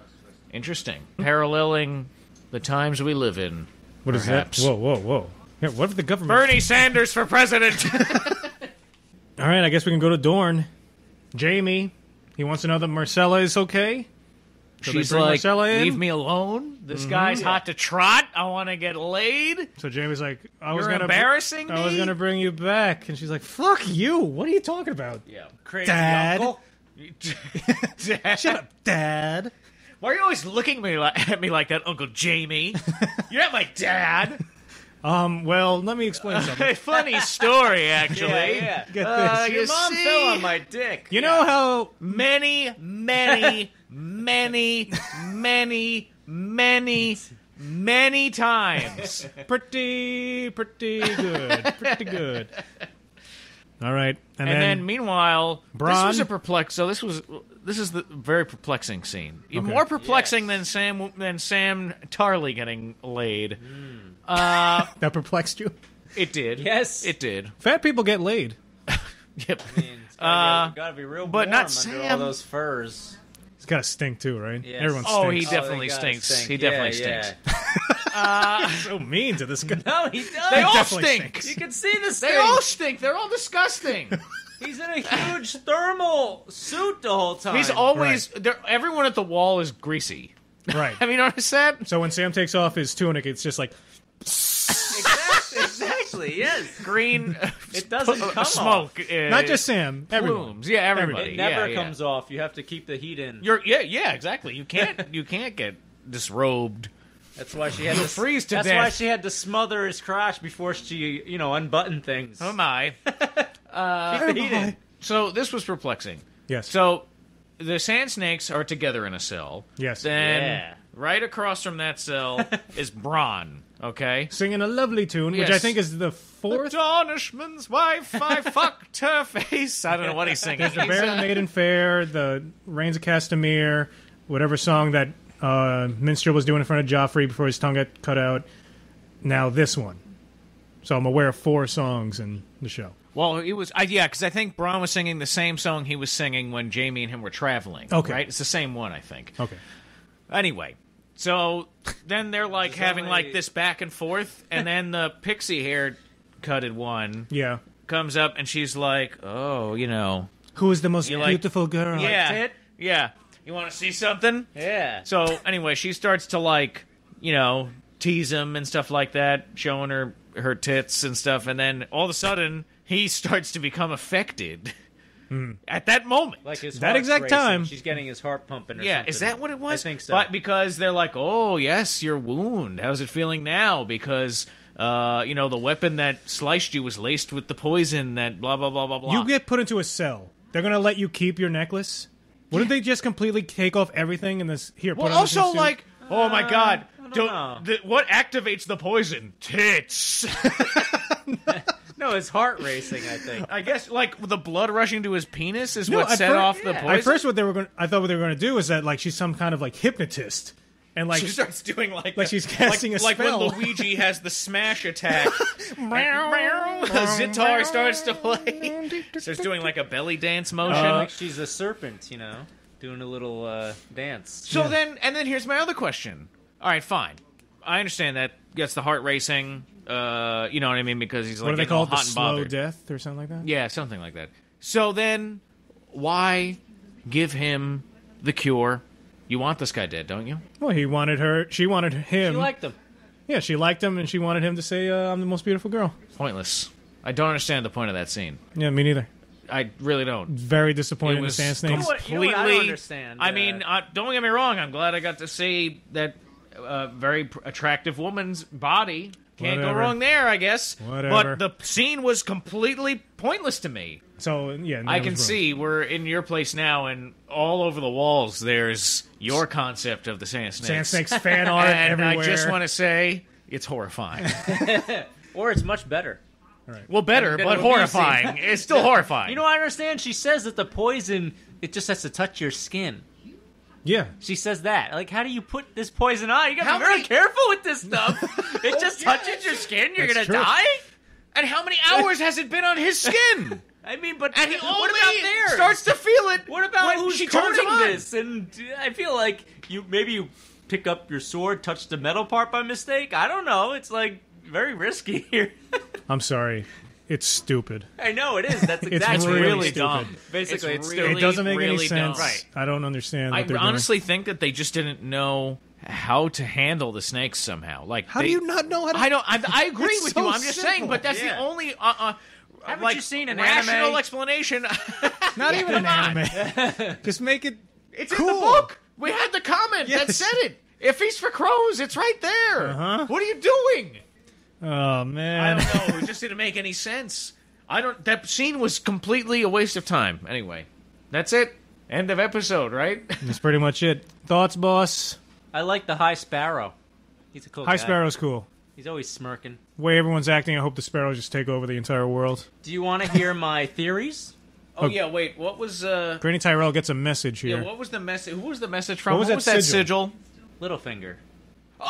Interesting. Paralleling the times we live in. What is Perhaps. that? Whoa. Yeah, what if the government... Bernie Sanders for president. All right, I guess we can go to Dorne. Jamie, he wants to know that Marcella is okay. So they She's bring like, Marcella in. leave me alone. This guy's hot to trot. I want to get laid. So Jamie's like, I was You're gonna embarrassing I was me? gonna bring you back, and she's like, "Fuck you! What are you talking about, Yeah, crazy Dad? uncle. Shut up, Dad." Why are you always looking at me like that, Uncle Jamie? You're not my dad. Well, let me explain something. Funny story, actually. Yeah. Get this. You Your mom see? fell on my dick. You know how Many times. pretty good. All right, And then meanwhile, Bronn? this is the very perplexing scene. Even Okay. more perplexing than Sam Tarley getting laid. that perplexed you. It did. Yes. It did. Fat people get laid. Yep. I mean, it's gotta be real but warm not under Sam. all those furs. It's gotta stink too, right? Yes. Everyone Oh, stinks. he definitely they gotta stinks. stink. He definitely Yeah, stinks. so mean to this guy. No, he does. They all definitely stink. stinks. You can see the They stink. all stink. They're all disgusting. He's in a huge thermal suit the whole time. He's always everyone at the wall is greasy. Right. Have you noticed that? So when Sam takes off his tunic, it's just like exactly. Yes. Green. It doesn't come smoke. not just Sam, everyone. plumes. Yeah, everybody. It never yeah. comes off. You have to keep the heat in. Yeah, exactly. You can't get disrobed. That's why she had to freeze to That's death. why she had to smother his crotch before she, unbuttoned things. Oh my. Keep the heat in. So this was perplexing. Yes. So the sand snakes are together in a cell. Yes. Then Yeah. right across from that cell is Bronn. Okay. Singing a lovely tune, which I Yes. think is the fourth. Dornishman's wife, I fucked her face. I don't know what he's singing. The Bear and the Maiden Fair, the Rains of Castamere, whatever song that Minstrel was doing in front of Joffrey before his tongue got cut out. Now this one. So I'm aware of 4 songs in the show. Well, it was because I think Bronn was singing the same song he was singing when Jamie and him were traveling. Okay. Right? It's the same one, I think. Okay. Anyway, so then they're like having only- like this back and forth, and then the pixie hair cutted one Yeah. comes up and she's like, "Oh, Who is the most You like- beautiful girl? yeah, tit? yeah. You want to see something?" Yeah. So anyway, she starts to tease him and stuff like that, showing her tits and stuff, and then all of a sudden he starts to become affected. At that moment. Like his That heart's exact racing. time. She's getting his heart pumping or Yeah, something. is that what it was? I think so. But because they're like, "Oh, yes, your wound. How's it feeling now?" Because, the weapon that sliced you was laced with the poison that blah, blah, blah, blah, blah. You get put into a cell. They're going to let you keep your necklace. Wouldn't they just completely take off everything and this? Here, put well, on this also, suit? like, oh my god. don't know. What activates the poison? Tits. No, his heart racing, I think. I guess, like, the blood rushing to his penis is No, what at set fir- off the yeah. poison. At first, I thought what they were going to do is that like she's some kind of like hypnotist, and like she starts doing like she's casting a like spell. when Luigi has the smash attack. The sitar starts to play. Starts doing like a belly dance motion. Like she's a serpent, doing a little dance. So then here's my other question. All right, fine. I understand that gets the heart racing. You know what I mean? Because he's like what do they getting all call it? The hot and slow bothered. death or something like that? Yeah, something like that. So then, why give him the cure? You want this guy dead, don't you? Well, he wanted her. She wanted him. She liked him. Yeah, she liked him, and she wanted him to say, "I'm the most beautiful girl." Pointless. I don't understand the point of that scene. Yeah, me neither. I really don't. Very disappointed in the was Sand Snakes. completely. I don't understand. I mean, don't get me wrong. I'm glad I got to see that very attractive woman's body. Can't go Whatever. wrong there, I guess. Whatever. But the scene was completely pointless to me. So, yeah. I that can was wrong. see we're in your place now, and all over the walls there's your concept of the Sand Snakes. Sand Snakes fan art and everywhere. I just want to say it's horrifying. Or it's much better. Well, better, I mean, but it would be horrifying. It's still horrifying. You know, I understand. She says that the poison, it just has to touch your skin. Yeah. She says that. Like, how do you put this poison on? You gotta How be very many- careful with this stuff. It just touches your skin, you're That's gonna true. die? And how many hours has it been on his skin? I mean, but And he what only about theirs? starts to feel it. What about when who's she turns him coding on? this? And I feel like maybe you pick up your sword, touch the metal part by mistake. I don't know. It's like very risky here. I'm sorry. It's stupid. I know it is. That's exactly It's really stupid. dumb. Basically, it's really stupid. It doesn't make really any sense. dumb. Right. I don't understand what I they're honestly think that they just didn't know how to handle the snakes somehow. Like, How do you not know how to... I don't. I agree It's with so you. I'm just saying, simple. but that's the Yeah. only Haven't like you seen an rational anime? explanation. Not even an come on. anime. Just make it It's cool. in the book. We had the comment that Yes. said it. If he's for crows, it's right there. Uh-huh. What are you doing? Oh, I man. don't know. It just didn't make any sense. That scene was completely a waste of time. Anyway, that's it. End of episode, right? That's pretty much it. Thoughts, boss? I like the High Sparrow. He's a cool High guy. Sparrow's cool. He's always smirking. The way everyone's acting, I hope the sparrows just take over the entire world. Do you want to hear my theories? Oh yeah, wait. What was Granny Tyrell gets a message here. what was the message? Who was the message from? What was that sigil? Littlefinger.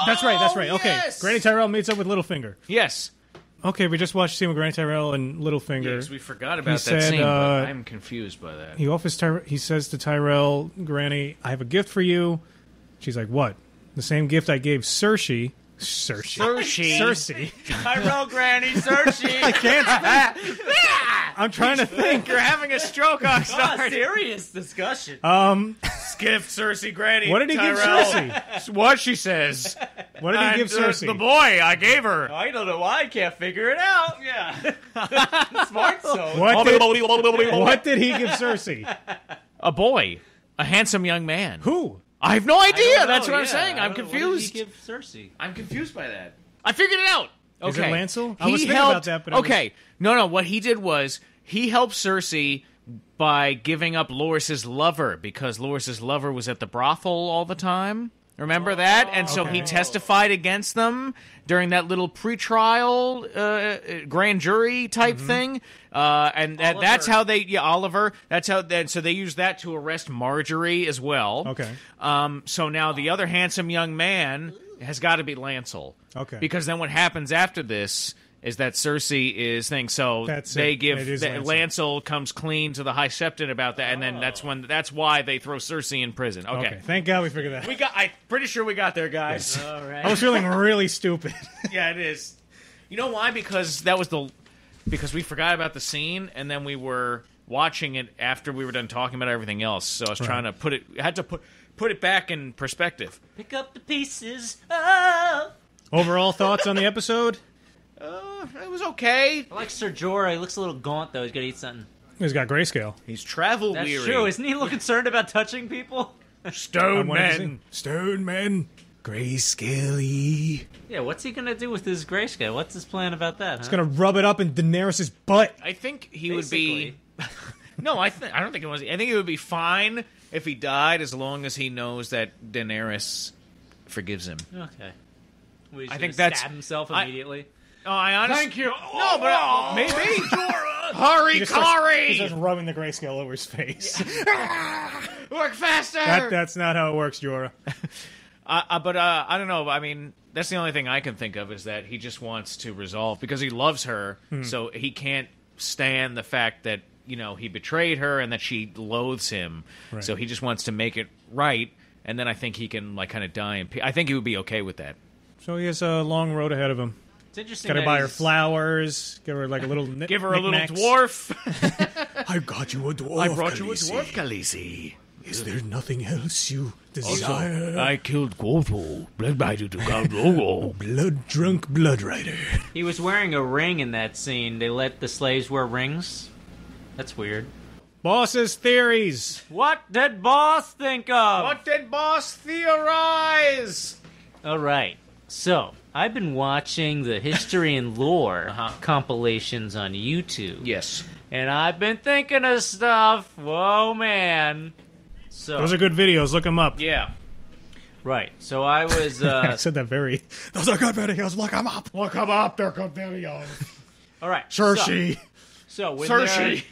That's right. Okay. yes! Granny Tyrell meets up with Littlefinger. Yes. Okay, we just watched a scene with Granny Tyrell and Littlefinger. Yes, we forgot about that said, scene, but I'm confused by that. He says to Tyrell, Granny, I have a gift for you. She's like, what? The same gift I gave Cersei. Cersei. Tyrell, Granny, Cersei. I can't speak. I'm trying to think. You're having a stroke, Oxnard. Serious discussion. Gift Cersei, Granny. What did he give Tyrell. Cersei? What she says. What did he give Cersei? The boy I gave her. I don't know why I can't figure it out. Yeah. Smart so. What did he give Cersei? A boy. A handsome young man. Who? I have no I idea. don't That's know, what I'm yeah. saying. I I'm don't know. confused. What did he give Cersei? I'm confused by that. I figured it out. Is it Okay. Lancel? I He was thinking helped, about that, but I was- okay. No. What he did was he helped Cersei by giving up Loris's lover because Loris's lover was at the brothel all the time. Remember that? And so he testified against them during that little pretrial grand jury type thing. And that's how they Oliver. That's how. So they used that to arrest Marjorie as well. Okay. So now the other handsome young man has got to be Lancel. Okay. Because then what happens after this is that Cersei is thing. So That's they it. give It is Lancel. Lancel. Comes clean to the High Septon about that, and then that's why they throw Cersei in prison. Okay. Thank God we figured that. I'm pretty sure we got there, guys. All right. I was feeling really stupid. Yeah, it is. You know why? Because because we forgot about the scene, and then we were watching it after we were done talking about everything else. So I was trying to I had to put it back in perspective. Pick up the pieces. Oh. Overall thoughts on the episode? It was okay. I like Ser Jorah. He looks a little gaunt, though. He's got to eat something. He's got grayscale. He's travel That's weary. true. Isn't he a little concerned about touching people? Stone men. Stone men. Grayscale-y. Yeah, what's he going to do with his grayscale? What's his plan about that, He's gonna rub it up in Daenerys' butt. I think he would be. No, I don't think it was. I think it would be fine if he died, as long as he knows that Daenerys forgives him. Okay. Well, he's I gonna think that's- stab himself I- immediately. Oh, I honestly. Thank you. No, but maybe. Hurry, He just starts rubbing the grayscale over his face. Work faster. That's not how it works, Jorah. But I don't know. I mean, that's the only thing I can think of is that he just wants to resolve because he loves her, so he can't stand the fact that he betrayed her and that she loathes him. Right. So he just wants to make it right, and then I think he can kind of die in peace. I think he would be okay with that. So he has a long road ahead of him. It's interesting. Gotta that buy her he's- flowers. Give her like a little Give her a little knickknacks. dwarf. I got you a dwarf. I brought you a Khaleesi. dwarf, Khaleesi. Is there nothing else you desire? I killed Quoto, blood-binded to Count Logo. Blood-drunk blood rider. He was wearing a ring in that scene. They let the slaves wear rings. That's weird. Boss's theories. What did Boss think of? What did Boss theorize? All right. So, I've been watching the history and lore compilations on YouTube. Yes. And I've been thinking of stuff. Whoa, man. So Those are good videos. Look them up. Yeah. right. So I was. I said that very. Those are good videos. Look them up. Look them up. They're good videos. all right. Cersei. So when Cersei.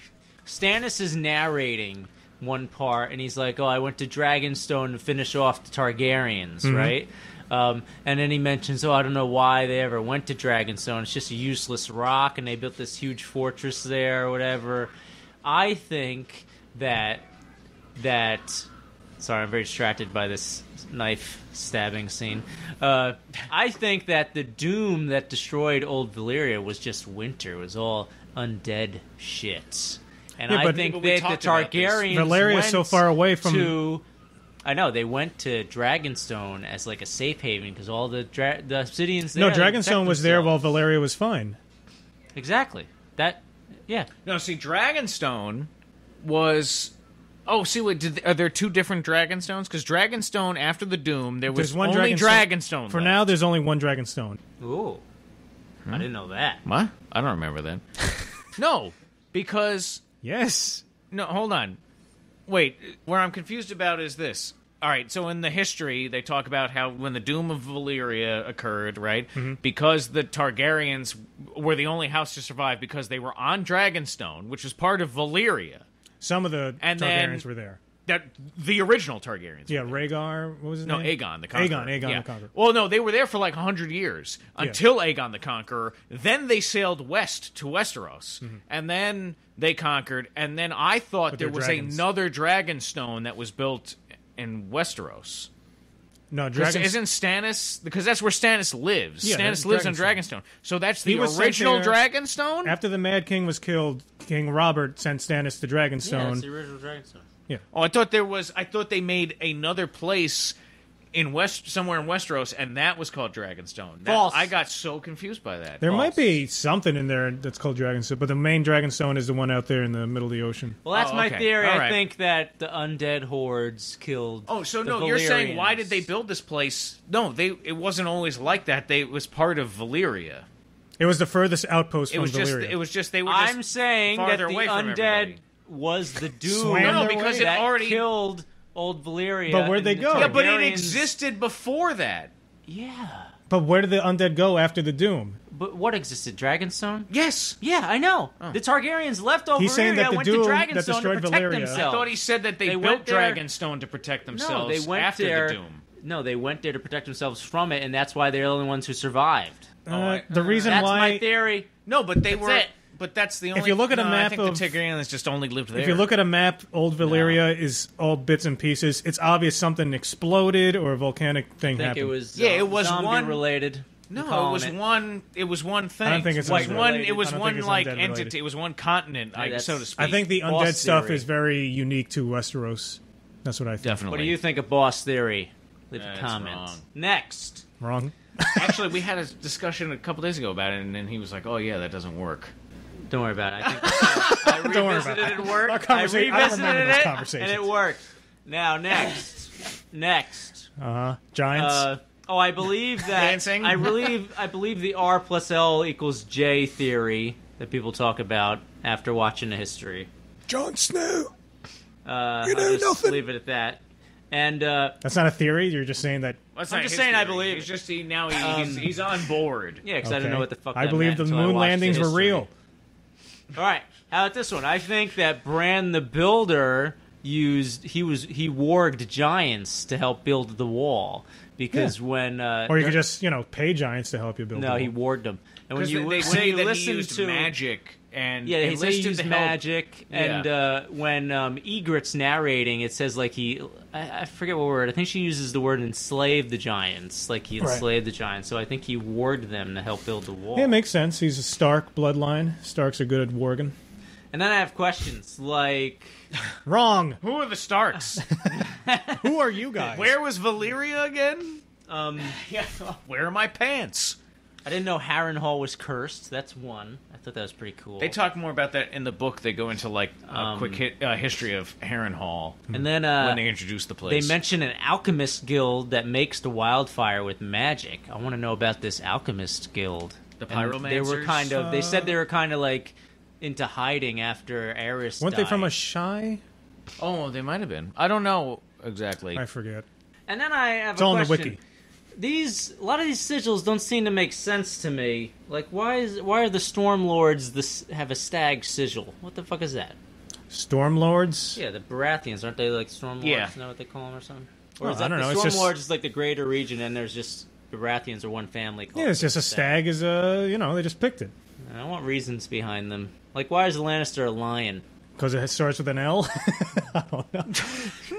Stannis is narrating one part, and he's like, "Oh, I went to Dragonstone to finish off the Targaryens, right?" And then he mentions, "Oh, I don't know why they ever went to Dragonstone. It's just a useless rock, and they built this huge fortress there, or whatever." I think that. Sorry, I'm very distracted by this knife stabbing scene. I think that the doom that destroyed Old Valyria was just winter. It was all undead shit. And Yeah, I but- think but we that the talked about this. Targaryens Valyria is went so far away from- to... I know, they went to Dragonstone as like a safe haven because all the obsidians there... No, they protect Dragonstone was there while themselves. Valyria was fine. Exactly. That... Yeah. No, see, Dragonstone was... Oh, see, wait, are there two different Dragonstones? Because Dragonstone, after the Doom, there was There's one only Dragonstone For left. now, there's only one Dragonstone. Ooh. I didn't know that. What? I don't remember that. No, because... Yes. No, hold on. Wait, where I'm confused about is this. All right, so in the history, they talk about how when the Doom of Valyria occurred, right, because the Targaryens were the only house to survive because they were on Dragonstone, which was part of Valyria. Some of the And then- Targaryens were there. That the original Targaryens. Yeah, Rhaegar. What was his No, name? Aegon the Conqueror. Aegon Yeah. the Conqueror. Well, no, they were there for like 100 years until Aegon the Conqueror. Then they sailed west to Westeros, and then they conquered. And then I thought there they're was dragons. another Dragonstone that was built in Westeros. No, Because Dragons. isn't Stannis? Because that's where Stannis lives. Yeah, Stannis that's lives on Dragonstone. Dragonstone. So that's He the was sent original there Dragonstone. After the Mad King was killed, King Robert sent Stannis to Yeah, Dragonstone. it's the original Dragonstone. Oh, I thought they made another place in somewhere in Westeros, and that was called Dragonstone. False. I got so confused by that. There might be something in there that's called Dragonstone, but the main Dragonstone is the one out there in the middle of the ocean. Well, that's Oh, my okay. theory. All I right. think that the undead hordes killed. Oh, so the no, you're saying why Valyrians. did they build this place? No, it wasn't always like that. It was part of Valyria. It was the furthest outpost It from was just Valyria. they were just I'm saying that farther the away from undead everybody. was the doom. Swam No, their because way. it that already killed Old Valyria. But where'd they and the go? Yeah, but it Targaryens- existed before that. Yeah. But where did the undead go after the Doom? But what existed? Dragonstone? Yes. Yeah, I know. Oh. The Targaryens left over He's saying Valyria that the went Doom to that Dragonstone to destroyed protect Valyria- I themselves. I thought he said that they built went there- Dragonstone to protect No, themselves they went after there. the Doom. No, they went there to protect themselves from it, and that's why they're the only ones who survived. The reason That's why, my theory. No, but they were. it. But that's the only. you look at a no, map I think of- the Targaryens just only lived there. if you look at a map, Old Valyria is all bits and pieces. It's obvious something exploded or a volcanic thing I think happened. it was it was zombie one- related. no, Calling it was one. It was one thing. I don't think it's like undead one. related. It was I don't one think it's like undead related. entity. It was one continent, that's- so to speak. I think the Boss undead stuff theory. is very unique to Westeros. That's what I think. definitely. What do you think of boss theory? Leave a That's comment. wrong. Next. Wrong. Actually, we had a discussion a couple days ago about it, and then he was like, "Oh yeah, that doesn't work." Don't worry about it. I think I Don't worry revisited about it it. and worked. Our I conversation- I don't remember revisited those it, conversations. and it worked. Now, next. Giants. I believe that Dancing? I believe the R plus L equals J theory that people talk about after watching the history. Jon Snow. I'll just leave it at that. And That's not a theory. You're just saying that. That's I'm not just his saying I theory. believe He's it. just he's on board. yeah, because I didn't Okay. know what the fuck. I that believe meant the until I moon watched the landings were history. real. All right, how about this one? I think that Bran the Builder he warged giants to help build the wall because when Or you could just, pay giants to help you build. no, the he wall. warged them. And when Because you they when say you that he listen used to magic and yeah, he said he enlisted used to help. magic, and when Egret's narrating, it says like I forget what word. I think she uses the word enslave the giants, like he enslaved the giants. So I think he warged them to help build the wall. Yeah, it makes sense. He's a Stark bloodline. Starks are good at warging. And then I have questions like, Wrong. Who are the Starks? Who are you guys? Where was Valyria again? um, Where are my pants? I didn't know Harrenhal was cursed. That's one. I thought that was pretty cool. They talk more about that in the book. They go into like a quick history of Harrenhal, and then when they introduce the place. They mention an alchemist guild that makes the wildfire with magic. I want to know about this alchemist guild. The pyromancers. They were kind of. They said they were kind of like into hiding after Eris Weren't died. they from a shy? Oh, they might have been. I don't know exactly. I forget. And then I have It's a all in question. the wiki. A lot of these sigils don't seem to make sense to me. Like, why are the Stormlords have a stag sigil? What the fuck is that? Stormlords? Yeah, the Baratheons, aren't they like Stormlords? Yeah. Is that what they call them or something? Or Oh, is that I don't know, the it's just- Stormlords is like the greater region, and there's just the Baratheons are one family. Called Yeah, it's just a stag is they just picked it. I want reasons behind them. Like, why is Lannister a lion? Because it starts with an L? I don't know.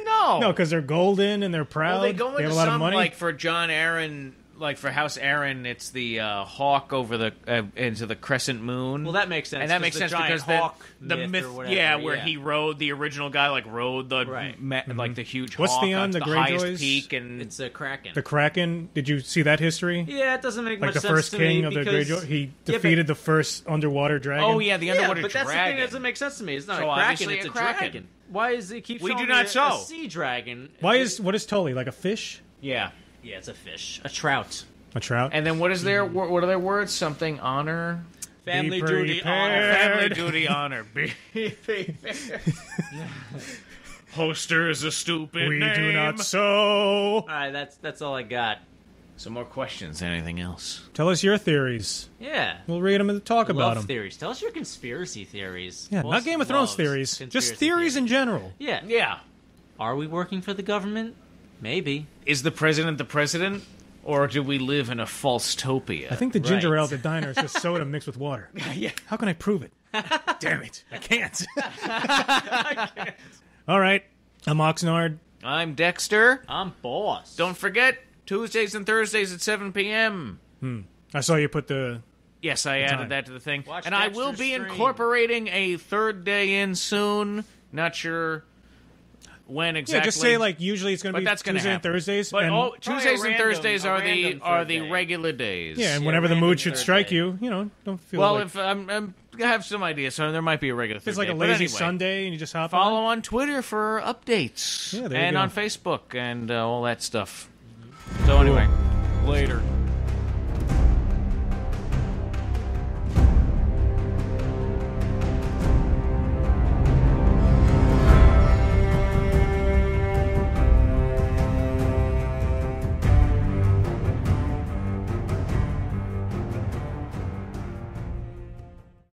No. No, because they're golden and they're proud. Well, they go have into a lot some, of money. like, for John Aaron, like, for House Aaron, it's the hawk over the, into the crescent moon. Well, that makes sense. And that makes the sense giant because hawk the myth, or whatever, yeah, where he rode, the original guy, like, rode the, Right. like, the huge What's hawk the on the highest Greyjoys? peak, and It's a kraken. The Kraken, did you see that history? Yeah, it doesn't make Like much the sense first to king me of the because... Greyjoy? He Yeah, but- defeated the first underwater dragon? oh, yeah, the underwater but that's the thing dragon. that doesn't make sense to me. It's not So a kraken, obviously it's a a kraken. dragon. Why is it keep We showing do me not a so. sea dragon? What is Tully, like a fish? Yeah. Yeah, it's a fish. A trout. A trout? And then what is their, what are their words? Something, honor? Family Be duty, honor. prepared. Family duty, honor. Poster is a stupid we name. do not so. All right, that's all I got. Some more questions. Anything else? Tell us your theories. Yeah. We'll read them and talk about Love them. theories. Tell us your conspiracy theories. Yeah, Boss not Game of Thrones loves theories. Just conspiracy theories in general. Yeah. Yeah. Are we working for the government? Maybe. Is the president, or do we live in a false-topia? I think the ginger Right. ale at the diner is just soda mixed with water. Yeah. How can I prove it? Damn it. I can't. All right. I'm Oxnard. I'm Dexter. I'm boss. Don't forget, Tuesdays and Thursdays at 7 p.m. I saw you put the... Yes, I time. added that to the thing. Watch and I will Dexter's be stream. incorporating a third day in soon. Not sure when exactly. Yeah, just say, like, usually it's going to But be that's gonna Tuesday and happen. Thursdays. But and, Tuesdays and random- Thursdays a are random the Thursday. regular days. yeah, and Yeah, whenever the random mood should strike Thursday. you, don't feel Well, like... if I'm I have some ideas, so there might be a regular. If it's like a Thursday. But lazy anyway, Sunday and you just hop Follow on. on Twitter for updates. Yeah, there you and go. on Facebook and all that stuff. So anyway, later.